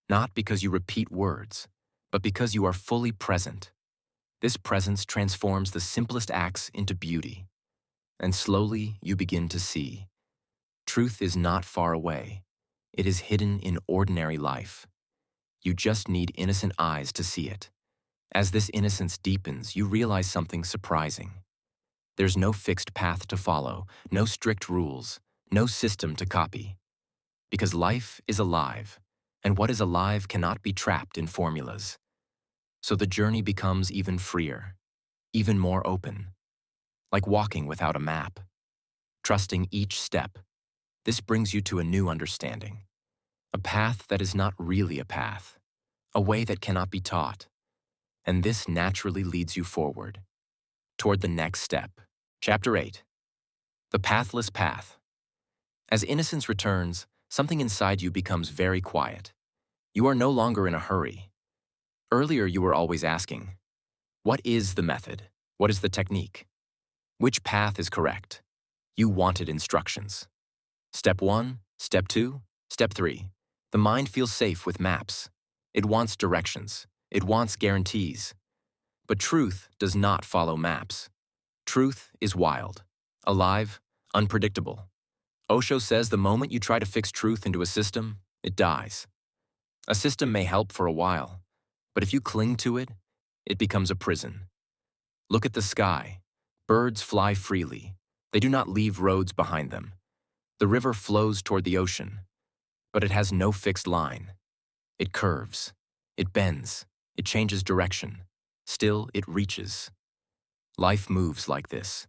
Not because you repeat words, but because you are fully present. This presence transforms the simplest acts into beauty, and slowly you begin to see. Truth is not far away. It is hidden in ordinary life. You just need innocent eyes to see it. As this innocence deepens, you realize something surprising. There's no fixed path to follow, no strict rules, no system to copy. Because life is alive, and what is alive cannot be trapped in formulas. So the journey becomes even freer, even more open, like walking without a map, trusting each step. This brings you to a new understanding, a path that is not really a path, a way that cannot be taught. And this naturally leads you forward, toward the next step. Chapter 8. The Pathless Path. As innocence returns, something inside you becomes very quiet. You are no longer in a hurry. Earlier you were always asking, what is the method? What is the technique? Which path is correct? You wanted instructions. Step 1, Step 2, Step 3. The mind feels safe with maps. It wants directions. It wants guarantees. But truth does not follow maps. Truth is wild, alive, unpredictable. Osho says the moment you try to fix truth into a system, it dies. A system may help for a while, but if you cling to it, it becomes a prison. Look at the sky. Birds fly freely. They do not leave roads behind them. The river flows toward the ocean, but it has no fixed line. It curves. It bends. It changes direction. Still, it reaches. Life moves like this,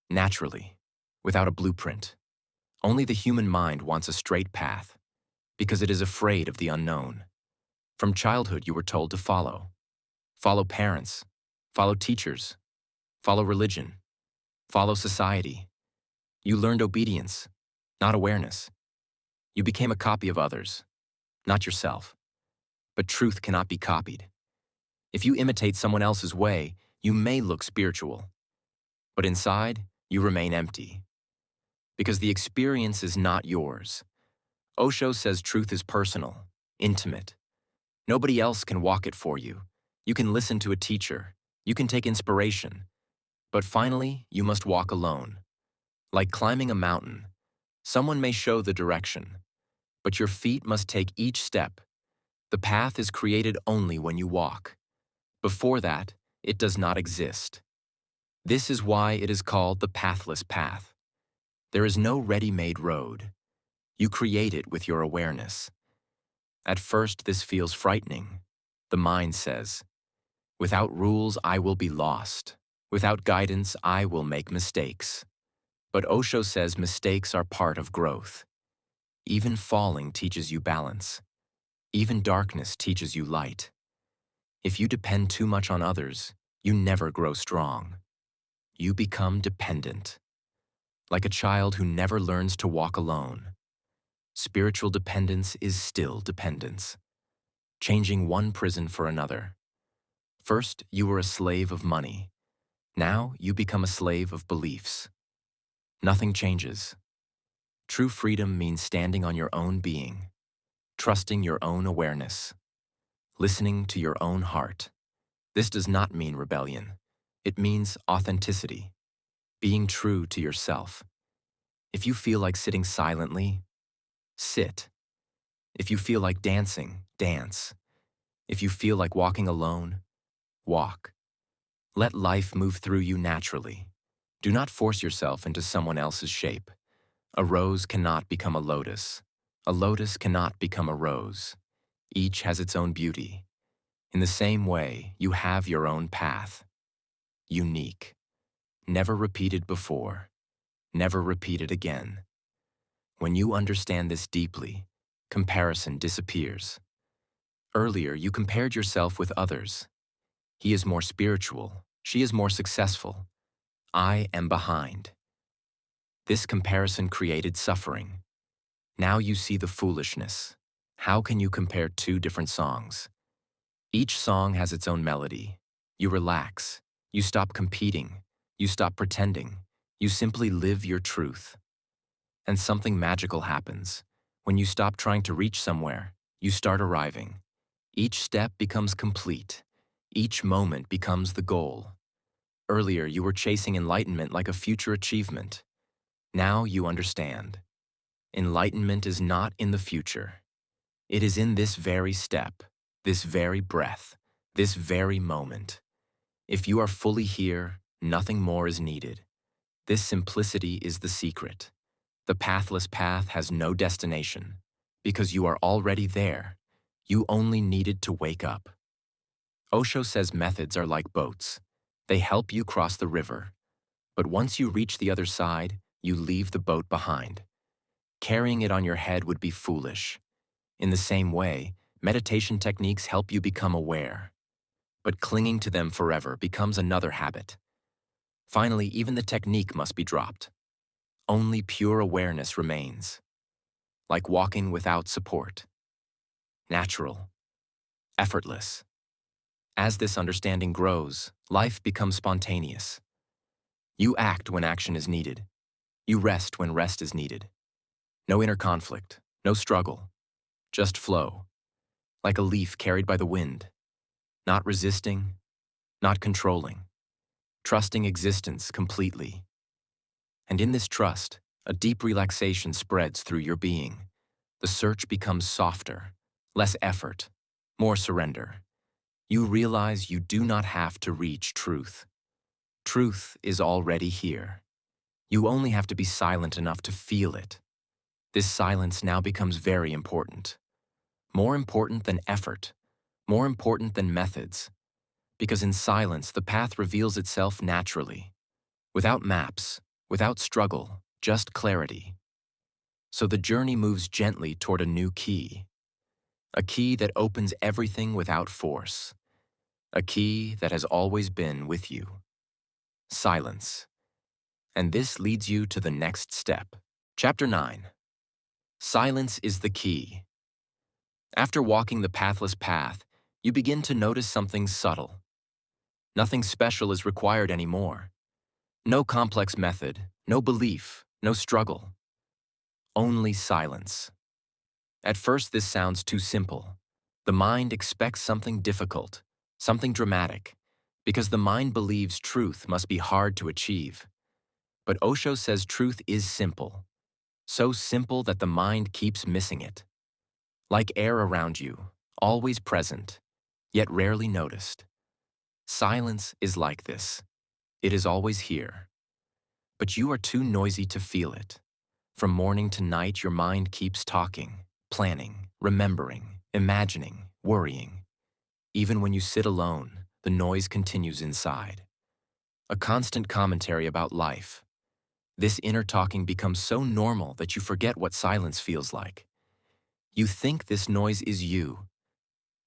naturally, without a blueprint. Only the human mind wants a straight path, because it is afraid of the unknown. From childhood, you were told to follow. Follow parents. Follow teachers. Follow religion. Follow society. You learned obedience, not awareness. You became a copy of others, not yourself. But truth cannot be copied. If you imitate someone else's way, you may look spiritual. But inside, you remain empty. Because the experience is not yours. Osho says truth is personal, intimate. Nobody else can walk it for you. You can listen to a teacher. You can take inspiration. But finally, you must walk alone. Like climbing a mountain, someone may show the direction, but your feet must take each step. The path is created only when you walk. Before that, it does not exist. This is why it is called the pathless path. There is no ready-made road. You create it with your awareness. At first, this feels frightening. The mind says, without rules, I will be lost. Without guidance, I will make mistakes. But Osho says mistakes are part of growth. Even falling teaches you balance. Even darkness teaches you light. If you depend too much on others, you never grow strong. You become dependent. Like a child who never learns to walk alone. Spiritual dependence is still dependence. Changing one prison for another. First, you were a slave of money. Now, you become a slave of beliefs. Nothing changes. True freedom means standing on your own being, trusting your own awareness, listening to your own heart. This does not mean rebellion. It means authenticity, being true to yourself. If you feel like sitting silently, sit. If you feel like dancing, dance. If you feel like walking alone, walk. Let life move through you naturally. Do not force yourself into someone else's shape. A rose cannot become a lotus. A lotus cannot become a rose. Each has its own beauty. In the same way, you have your own path. Unique. Never repeated before. Never repeated again. When you understand this deeply, comparison disappears. Earlier, you compared yourself with others. He is more spiritual. She is more successful. I am behind. This comparison created suffering. Now you see the foolishness. How can you compare two different songs? Each song has its own melody. You relax. You stop competing. You stop pretending. You simply live your truth. And something magical happens. When you stop trying to reach somewhere, you start arriving. Each step becomes complete. Each moment becomes the goal. Earlier, you were chasing enlightenment like a future achievement. Now you understand. Enlightenment is not in the future. It is in this very step, this very breath, this very moment. If you are fully here, nothing more is needed. This simplicity is the secret. The pathless path has no destination, because you are already there. You only needed to wake up. Osho says methods are like boats. They help you cross the river. But once you reach the other side, you leave the boat behind. Carrying it on your head would be foolish. In the same way, meditation techniques help you become aware. But clinging to them forever becomes another habit. Finally, even the technique must be dropped. Only pure awareness remains. Like walking without support. Natural. Effortless. As this understanding grows, life becomes spontaneous. You act when action is needed. You rest when rest is needed. No inner conflict, no struggle, just flow, like a leaf carried by the wind, not resisting, not controlling, trusting existence completely. And in this trust, a deep relaxation spreads through your being. The search becomes softer, less effort, more surrender. You realize you do not have to reach truth. Truth is already here. You only have to be silent enough to feel it. This silence now becomes very important. More important than effort. More important than methods. Because in silence, the path reveals itself naturally. Without maps, without struggle, just clarity. So the journey moves gently toward a new key. A key that opens everything without force. A key that has always been with you. Silence. And this leads you to the next step. Chapter 9. Silence is the key. After walking the pathless path, you begin to notice something subtle. Nothing special is required anymore. No complex method, no belief, no struggle. Only silence. At first, this sounds too simple. The mind expects something difficult, something dramatic, because the mind believes truth must be hard to achieve. But Osho says truth is simple, so simple that the mind keeps missing it. Like air around you, always present, yet rarely noticed. Silence is like this. It is always here. But you are too noisy to feel it. From morning to night, your mind keeps talking, planning, remembering, imagining, worrying. Even when you sit alone, the noise continues inside. A constant commentary about life. This inner talking becomes so normal that you forget what silence feels like. You think this noise is you,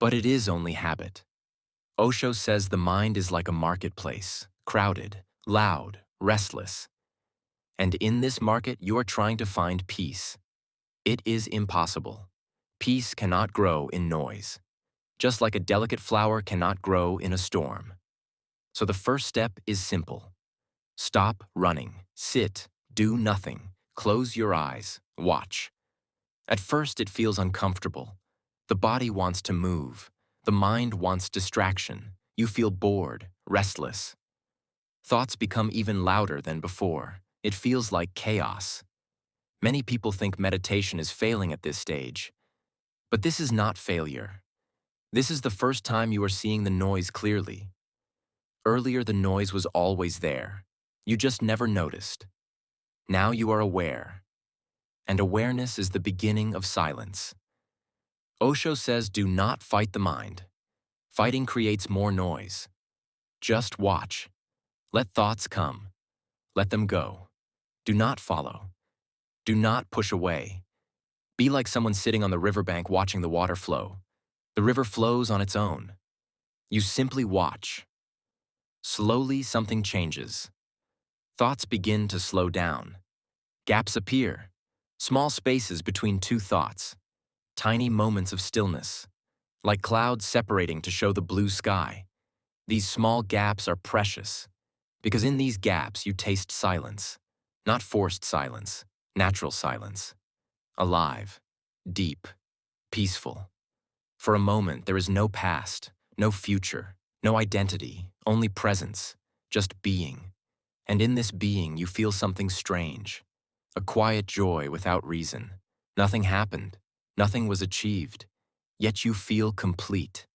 but it is only habit. Osho says the mind is like a marketplace, crowded, loud, restless. And in this market, you are trying to find peace. It is impossible. Peace cannot grow in noise, just like a delicate flower cannot grow in a storm. So the first step is simple. Stop running, sit, do nothing, close your eyes, watch. At first, it feels uncomfortable. The body wants to move. The mind wants distraction. You feel bored, restless. Thoughts become even louder than before. It feels like chaos. Many people think meditation is failing at this stage. But this is not failure. This is the first time you are seeing the noise clearly. Earlier, the noise was always there. You just never noticed. Now you are aware. And awareness is the beginning of silence. Osho says do not fight the mind. Fighting creates more noise. Just watch. Let thoughts come. Let them go. Do not follow. Do not push away. Be like someone sitting on the riverbank watching the water flow. The river flows on its own. You simply watch. Slowly, something changes. Thoughts begin to slow down. Gaps appear. Small spaces between two thoughts. Tiny moments of stillness. Like clouds separating to show the blue sky. These small gaps are precious, because in these gaps you taste silence. Not forced silence, natural silence. Alive, deep, peaceful, For a moment, there is no past, no future, no identity, only presence, just being. And in this being, you feel something strange, a quiet joy without reason. Nothing happened, nothing was achieved, yet you feel complete.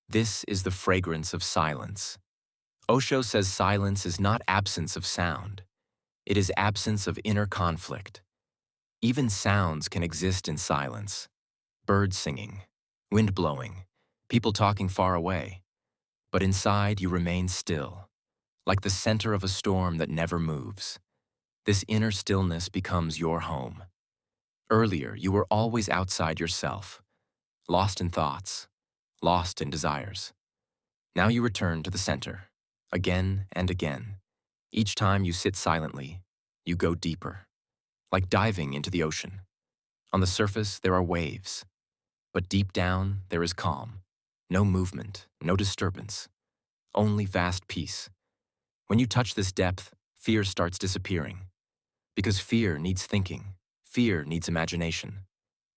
This is the fragrance of silence. Osho says silence is not absence of sound. It is absence of inner conflict. Even sounds can exist in silence. Birds singing, wind blowing, people talking far away. But inside you remain still, like the center of a storm that never moves. This inner stillness becomes your home. Earlier, you were always outside yourself, lost in thoughts, lost in desires. Now you return to the center, again and again. Each time you sit silently, you go deeper, like diving into the ocean. On the surface, there are waves, but deep down, there is calm. No movement, no disturbance, only vast peace. When you touch this depth, fear starts disappearing. Because fear needs thinking, fear needs imagination.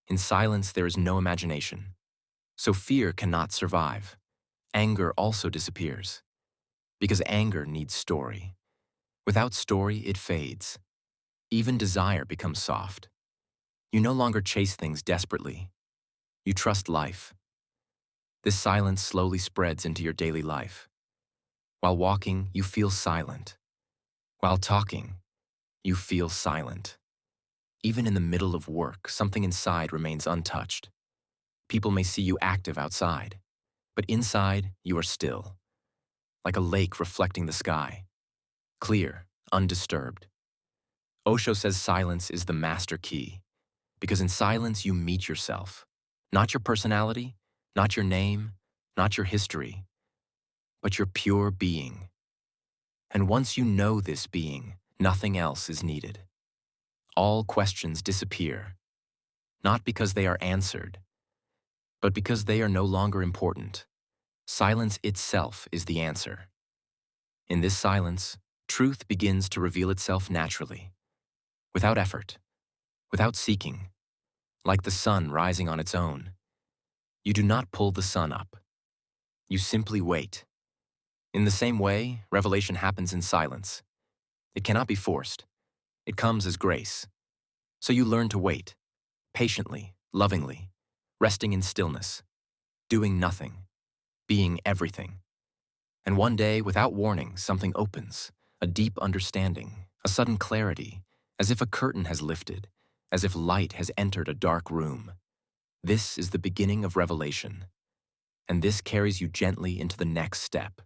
In silence, there is no imagination. So fear cannot survive. Anger also disappears. Because anger needs story. Without story, it fades. Even desire becomes soft. You no longer chase things desperately. You trust life. This silence slowly spreads into your daily life. While walking, you feel silent. While talking, you feel silent. Even in the middle of work, something inside remains untouched. People may see you active outside, but inside, you are still, like a lake reflecting the sky, clear, undisturbed. Osho says silence is the master key, because in silence you meet yourself. Not your personality, not your name, not your history, but your pure being. And once you know this being, nothing else is needed. All questions disappear, not because they are answered, but because they are no longer important. Silence itself is the answer. In this silence, truth begins to reveal itself naturally, without effort, without seeking, like the sun rising on its own. You do not pull the sun up. You simply wait. In the same way, revelation happens in silence. It cannot be forced. It comes as grace. So you learn to wait, patiently, lovingly, resting in stillness, doing nothing, being everything. And one day, without warning, something opens, a deep understanding, a sudden clarity, as if a curtain has lifted, as if light has entered a dark room. This is the beginning of revelation, and this carries you gently into the next step.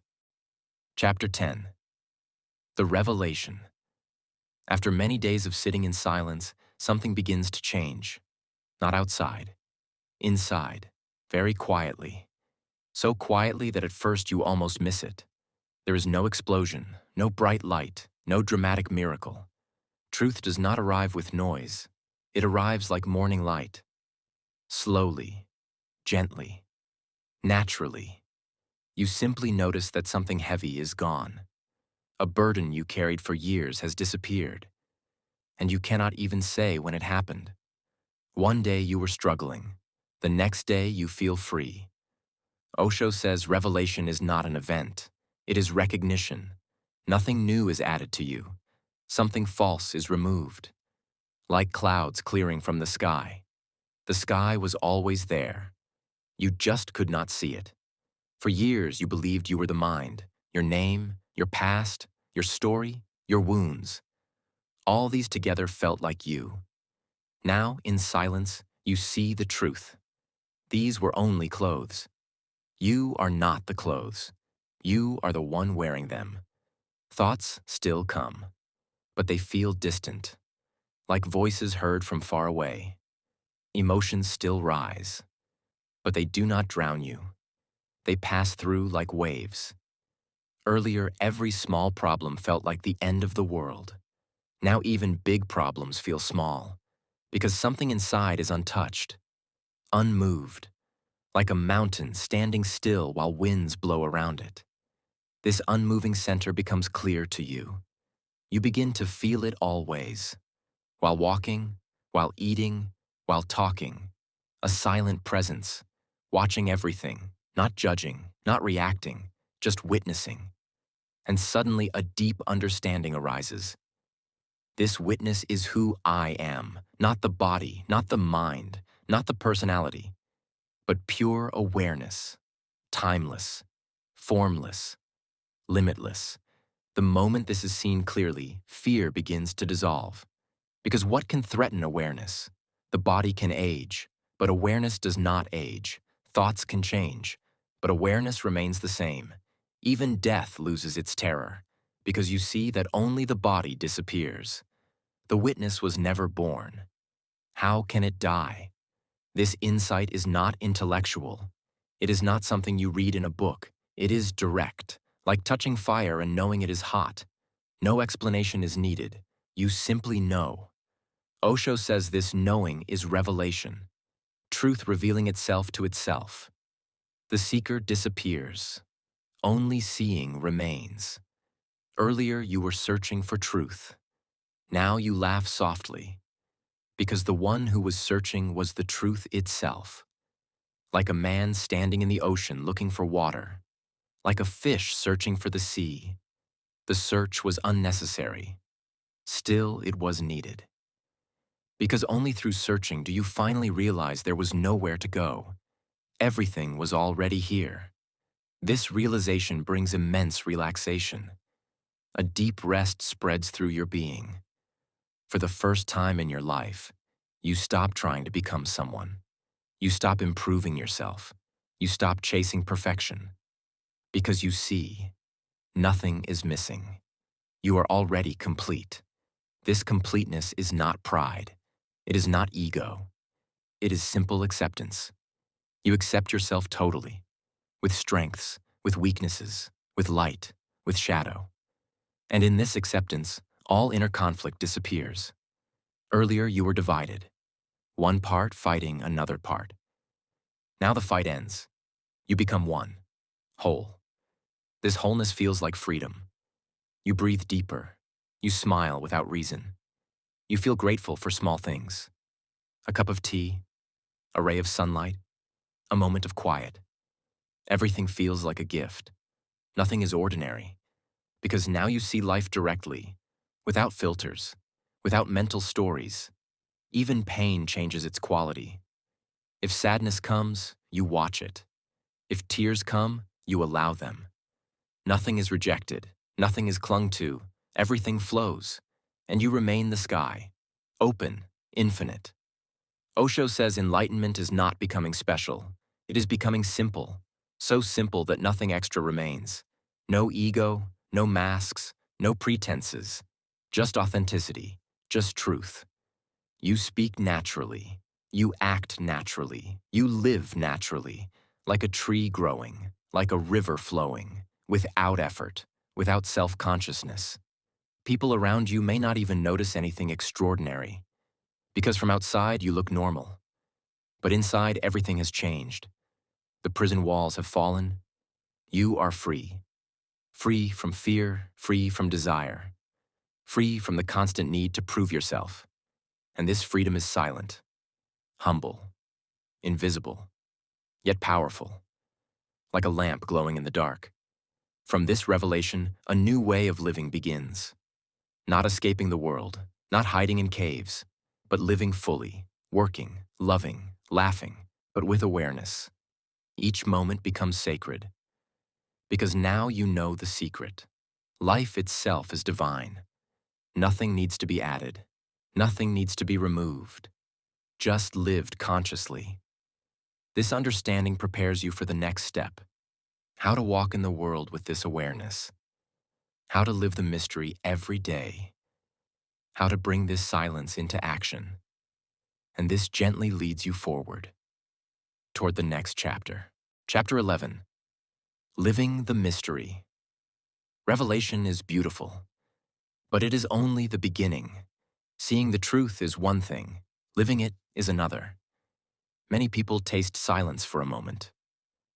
Chapter 10. The Revelation. After many days of sitting in silence, something begins to change. Not outside, inside, very quietly. So quietly that at first you almost miss it. There is no explosion, no bright light, no dramatic miracle. Truth does not arrive with noise. It arrives like morning light. Slowly, gently, naturally. You simply notice that something heavy is gone. A burden you carried for years has disappeared, and you cannot even say when it happened. One day you were struggling. The next day you feel free. Osho says revelation is not an event. It is recognition. Nothing new is added to you. Something false is removed. Like clouds clearing from the sky. The sky was always there. You just could not see it. For years you believed you were the mind, your name, your past, your story, your wounds. All these together felt like you. Now, in silence, you see the truth. These were only clothes. You are not the clothes. You are the one wearing them. Thoughts still come, but they feel distant, like voices heard from far away. Emotions still rise, but they do not drown you. They pass through like waves. Earlier, every small problem felt like the end of the world. Now even big problems feel small, because something inside is untouched, unmoved, like a mountain standing still while winds blow around it. This unmoving center becomes clear to you. You begin to feel it always, while walking, while eating, while talking, a silent presence, watching everything, not judging, not reacting, just witnessing. And suddenly a deep understanding arises. This witness is who I am, not the body, not the mind, not the personality, but pure awareness, timeless, formless, limitless. The moment this is seen clearly, fear begins to dissolve. Because what can threaten awareness? The body can age, but awareness does not age. Thoughts can change, but awareness remains the same. Even death loses its terror, because you see that only the body disappears. The witness was never born. How can it die? This insight is not intellectual. It is not something you read in a book. It is direct, like touching fire and knowing it is hot. No explanation is needed. You simply know. Osho says this knowing is revelation, truth revealing itself to itself. The seeker disappears. Only seeing remains. Earlier you were searching for truth. Now you laugh softly, because the one who was searching was the truth itself. Like a man standing in the ocean looking for water, like a fish searching for the sea. The search was unnecessary. Still, it was needed. Because only through searching do you finally realize there was nowhere to go. Everything was already here. This realization brings immense relaxation. A deep rest spreads through your being. For the first time in your life, you stop trying to become someone. You stop improving yourself. You stop chasing perfection. Because you see, nothing is missing. You are already complete. This completeness is not pride. It is not ego. It is simple acceptance. You accept yourself totally, with strengths, with weaknesses, with light, with shadow. And in this acceptance, all inner conflict disappears. Earlier you were divided, one part fighting another part. Now the fight ends. You become one, whole. This wholeness feels like freedom. You breathe deeper. You smile without reason. You feel grateful for small things. A cup of tea, a ray of sunlight, a moment of quiet. Everything feels like a gift. Nothing is ordinary, because now you see life directly, without filters, without mental stories. Even pain changes its quality. If sadness comes, you watch it. If tears come, you allow them. Nothing is rejected, nothing is clung to, everything flows, and you remain the sky, open, infinite. Osho says enlightenment is not becoming special, it is becoming simple, so simple that nothing extra remains. No ego, no masks, no pretenses, just authenticity, just truth. You speak naturally, you act naturally, you live naturally, like a tree growing, like a river flowing, without effort, without self-consciousness. People around you may not even notice anything extraordinary, because from outside you look normal. But inside everything has changed. The prison walls have fallen. You are free. Free from fear, free from desire, free from the constant need to prove yourself. And this freedom is silent, humble, invisible, yet powerful, like a lamp glowing in the dark. From this revelation, a new way of living begins. Not escaping the world, not hiding in caves, but living fully, working, loving, laughing, but with awareness. Each moment becomes sacred, because now you know the secret. Life itself is divine. Nothing needs to be added. Nothing needs to be removed. Just lived consciously. This understanding prepares you for the next step. How to walk in the world with this awareness. How to live the mystery every day. How to bring this silence into action. And this gently leads you forward, toward the next chapter. Chapter 11. Living the Mystery. Revelation is beautiful, but it is only the beginning. Seeing the truth is one thing, living it is another. Many people taste silence for a moment.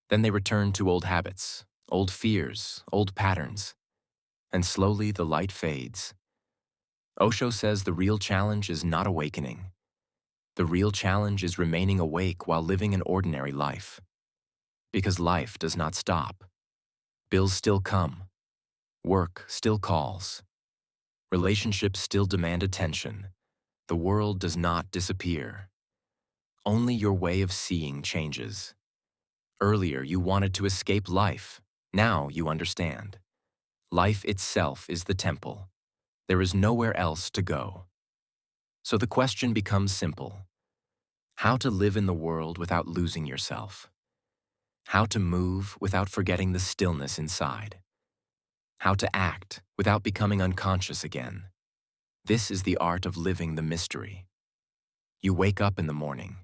Then they return to old habits, old fears, old patterns, and slowly the light fades. Osho says the real challenge is not awakening. The real challenge is remaining awake while living an ordinary life. Because life does not stop. Bills still come. Work still calls. Relationships still demand attention. The world does not disappear. Only your way of seeing changes. Earlier, you wanted to escape life. Now you understand. Life itself is the temple. There is nowhere else to go. So the question becomes simple. How to live in the world without losing yourself. How to move without forgetting the stillness inside. How to act without becoming unconscious again. This is the art of living the mystery. You wake up in the morning.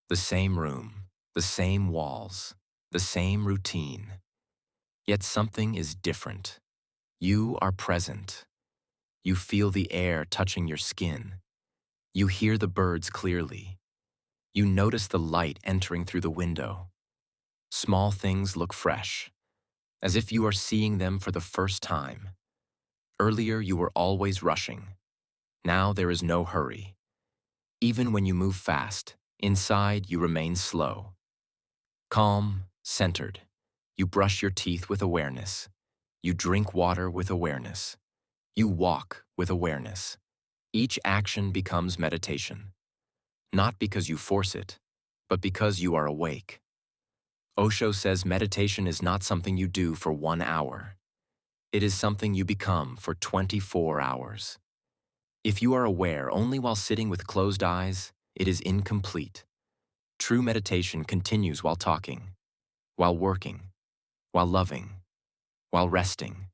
The same room, the same walls, the same routine. Yet something is different. You are present. You feel the air touching your skin. You hear the birds clearly. You notice the light entering through the window. Small things look fresh, as if you are seeing them for the first time. Earlier, you were always rushing. Now there is no hurry. Even when you move fast, inside you remain slow. Calm, centered. You brush your teeth with awareness. You drink water with awareness. You walk with awareness. Each action becomes meditation. Not because you force it, but because you are awake. Osho says meditation is not something you do for 1 hour. It is something you become for 24 hours. If you are aware only while sitting with closed eyes, it is incomplete. True meditation continues while talking, while working, while loving, while resting.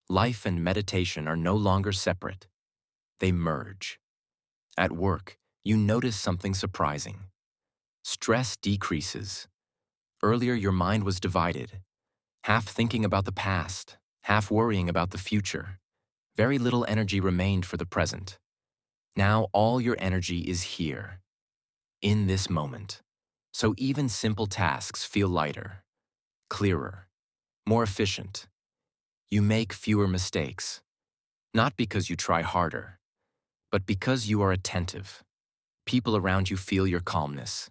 Life and meditation are no longer separate. They merge. At work, you notice something surprising. Stress decreases. Earlier, your mind was divided, half thinking about the past, half worrying about the future. Very little energy remained for the present. Now all your energy is here, in this moment. So even simple tasks feel lighter, clearer, more efficient. You make fewer mistakes, not because you try harder, but because you are attentive. People around you feel your calmness.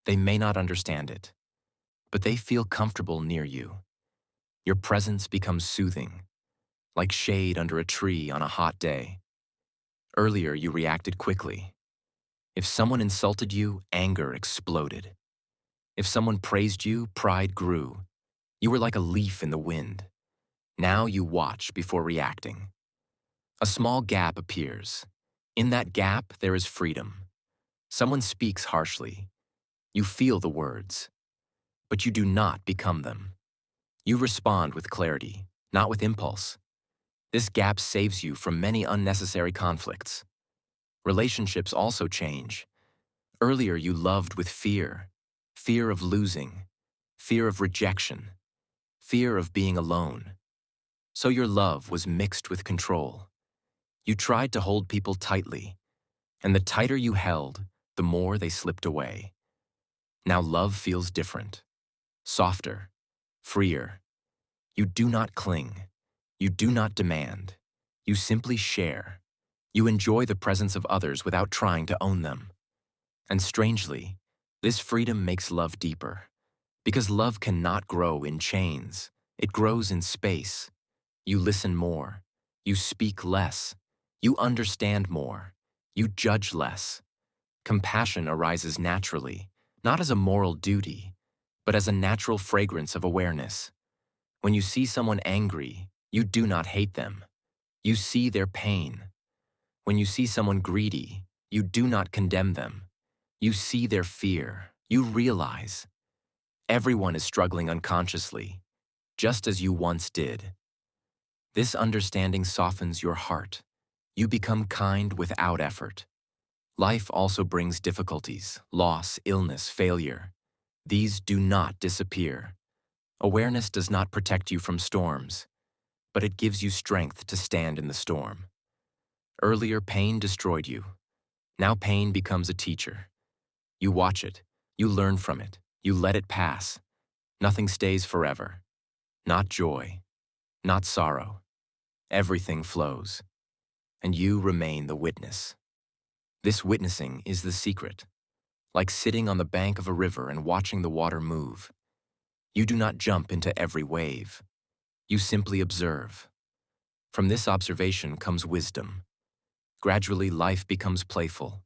They may not understand it, but they feel comfortable near you. Your presence becomes soothing, like shade under a tree on a hot day. Earlier, you reacted quickly. If someone insulted you, anger exploded. If someone praised you, pride grew. You were like a leaf in the wind. Now you watch before reacting. A small gap appears. In that gap, there is freedom. Someone speaks harshly. You feel the words, but you do not become them. You respond with clarity, not with impulse. This gap saves you from many unnecessary conflicts. Relationships also change. Earlier, you loved with fear, fear of losing, fear of rejection, fear of being alone. So your love was mixed with control. You tried to hold people tightly, and the tighter you held, the more they slipped away. Now love feels different, softer, freer. You do not cling. You do not demand. You simply share. You enjoy the presence of others without trying to own them. And strangely, this freedom makes love deeper. Because love cannot grow in chains. It grows in space. You listen more. You speak less. You understand more. You judge less. Compassion arises naturally, not as a moral duty, but as a natural fragrance of awareness. When you see someone angry, you do not hate them. You see their pain. When you see someone greedy, you do not condemn them. You see their fear. You realize everyone is struggling unconsciously, just as you once did. This understanding softens your heart. You become kind without effort. Life also brings difficulties, loss, illness, failure. These do not disappear. Awareness does not protect you from storms, but it gives you strength to stand in the storm. Earlier, pain destroyed you. Now pain becomes a teacher. You watch it. You learn from it. You let it pass. Nothing stays forever. Not joy. Not sorrow. Everything flows. And you remain the witness. This witnessing is the secret. Like sitting on the bank of a river and watching the water move. You do not jump into every wave. You simply observe. From this observation comes wisdom. Gradually, life becomes playful.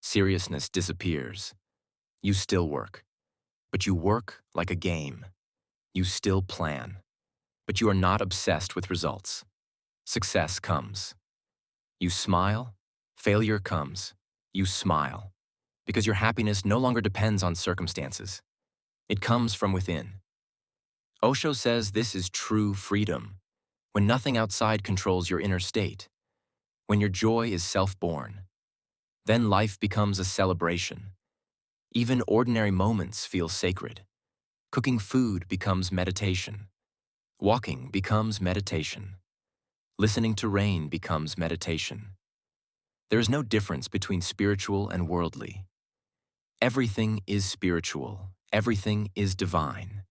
Seriousness disappears. You still work, but you work like a game. You still plan, but you are not obsessed with results. Success comes. You smile. Failure comes. You smile. Because your happiness no longer depends on circumstances. It comes from within. Osho says this is true freedom, when nothing outside controls your inner state, when your joy is self-born. Then life becomes a celebration. Even ordinary moments feel sacred. Cooking food becomes meditation. Walking becomes meditation. Listening to rain becomes meditation. There is no difference between spiritual and worldly. Everything is spiritual. Everything is divine.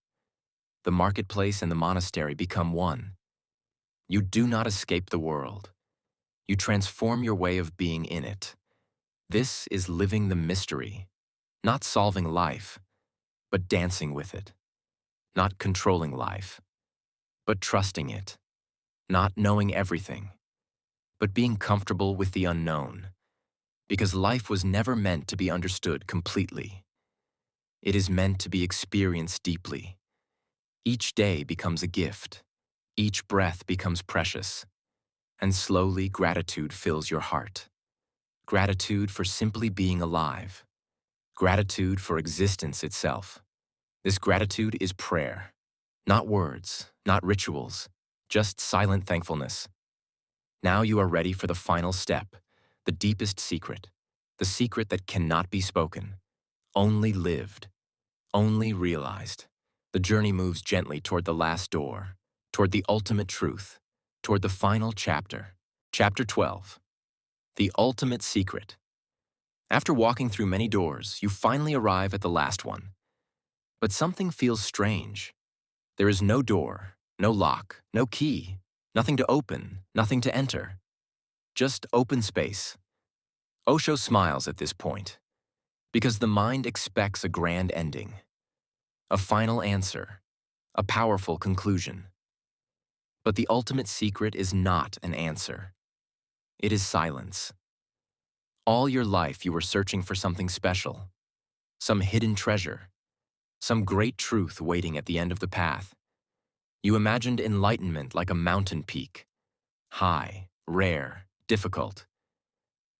The marketplace and the monastery become one. You do not escape the world. You transform your way of being in it. This is living the mystery, not solving life, but dancing with it. Not controlling life, but trusting it. Not knowing everything, but being comfortable with the unknown. Because life was never meant to be understood completely. It is meant to be experienced deeply. Each day becomes a gift. Each breath becomes precious. And slowly gratitude fills your heart. Gratitude for simply being alive. Gratitude for existence itself. This gratitude is prayer. Not words, not rituals, just silent thankfulness. Now you are ready for the final step, the deepest secret, the secret that cannot be spoken, only lived, only realized. The journey moves gently toward the last door, toward the ultimate truth, toward the final chapter. Chapter 12. The ultimate secret. After walking through many doors, you finally arrive at the last one. But something feels strange. There is no door, no lock, no key, nothing to open, nothing to enter. Just open space. Osho smiles at this point, because the mind expects a grand ending, a final answer, a powerful conclusion. But the ultimate secret is not an answer. It is silence. All your life you were searching for something special, some hidden treasure, some great truth waiting at the end of the path. You imagined enlightenment like a mountain peak, high, rare, difficult.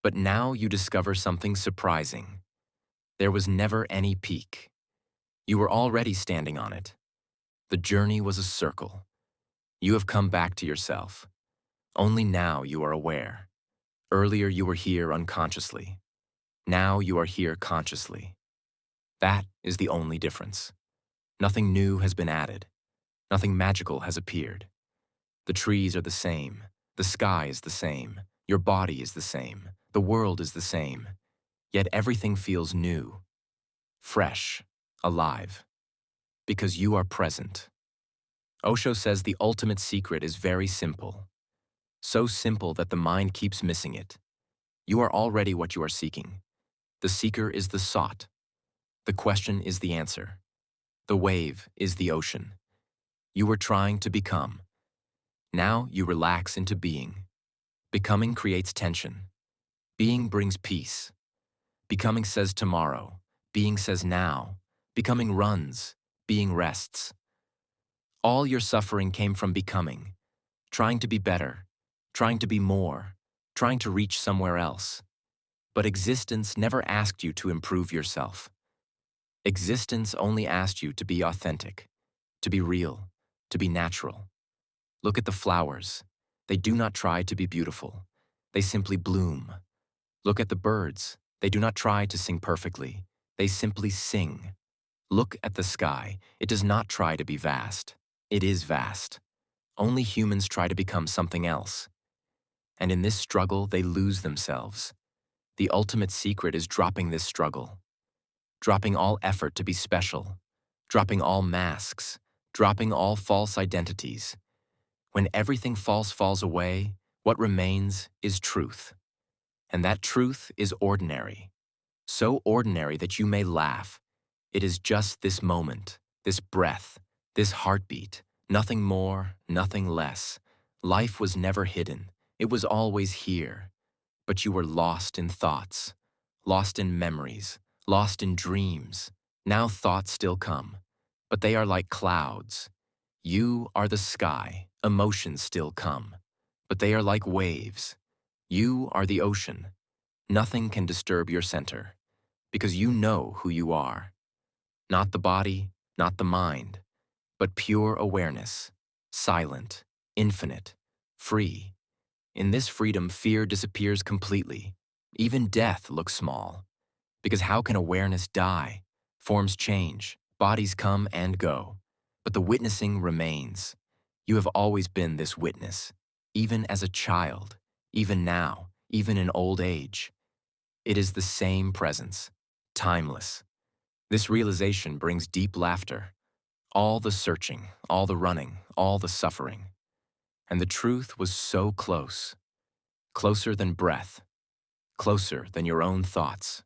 But now you discover something surprising. There was never any peak. You were already standing on it. The journey was a circle. You have come back to yourself. Only now you are aware. Earlier you were here unconsciously. Now you are here consciously. That is the only difference. Nothing new has been added. Nothing magical has appeared. The trees are the same. The sky is the same. Your body is the same. The world is the same. Yet everything feels new, fresh, alive. Because you are present. Osho says the ultimate secret is very simple. So simple that the mind keeps missing it. You are already what you are seeking. The seeker is the sought. The question is the answer. The wave is the ocean. You were trying to become. Now you relax into being. Becoming creates tension. Being brings peace. Becoming says tomorrow. Being says now. Becoming runs. Being rests. All your suffering came from becoming. Trying to be better. Trying to be more. Trying to reach somewhere else. But existence never asked you to improve yourself. Existence only asked you to be authentic, to be real, to be natural. Look at the flowers. They do not try to be beautiful. They simply bloom. Look at the birds. They do not try to sing perfectly. They simply sing. Look at the sky. It does not try to be vast. It is vast. Only humans try to become something else. And in this struggle, they lose themselves. The ultimate secret is dropping this struggle. Dropping all effort to be special. Dropping all masks. Dropping all false identities. When everything false falls away, what remains is truth. And that truth is ordinary. So ordinary that you may laugh. It is just this moment, this breath, this heartbeat, nothing more, nothing less. Life was never hidden. It was always here. But you were lost in thoughts, lost in memories, lost in dreams. Now thoughts still come, but they are like clouds. You are the sky. Emotions still come, but they are like waves. You are the ocean. Nothing can disturb your center, because you know who you are. Not the body, not the mind, but pure awareness, silent, infinite, free. In this freedom, fear disappears completely. Even death looks small. Because how can awareness die? Forms change, bodies come and go. But the witnessing remains. You have always been this witness, even as a child, even now, even in old age. It is the same presence, timeless. This realization brings deep laughter. All the searching, all the running, all the suffering. And the truth was so close, closer than breath, closer than your own thoughts.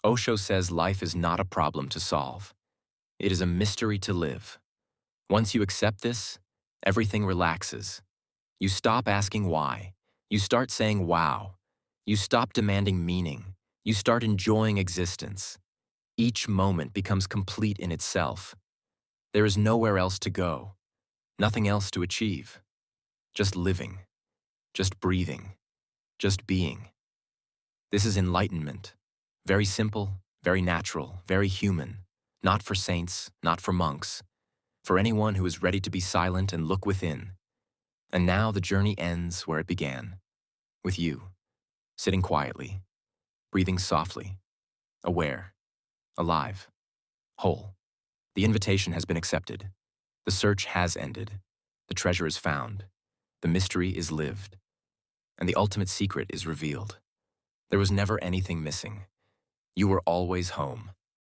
Osho says life is not a problem to solve. It is a mystery to live. Once you accept this, everything relaxes. You stop asking why. You start saying wow. You stop demanding meaning. You start enjoying existence. Each moment becomes complete in itself. There is nowhere else to go, nothing else to achieve. Just living, just breathing, just being. This is enlightenment. Very simple, very natural, very human. Not for saints, not for monks. For anyone who is ready to be silent and look within. And now the journey ends where it began. With you, sitting quietly, breathing softly, aware, alive, whole. The invitation has been accepted. The search has ended. The treasure is found. The mystery is lived. And the ultimate secret is revealed. There was never anything missing. You were always home.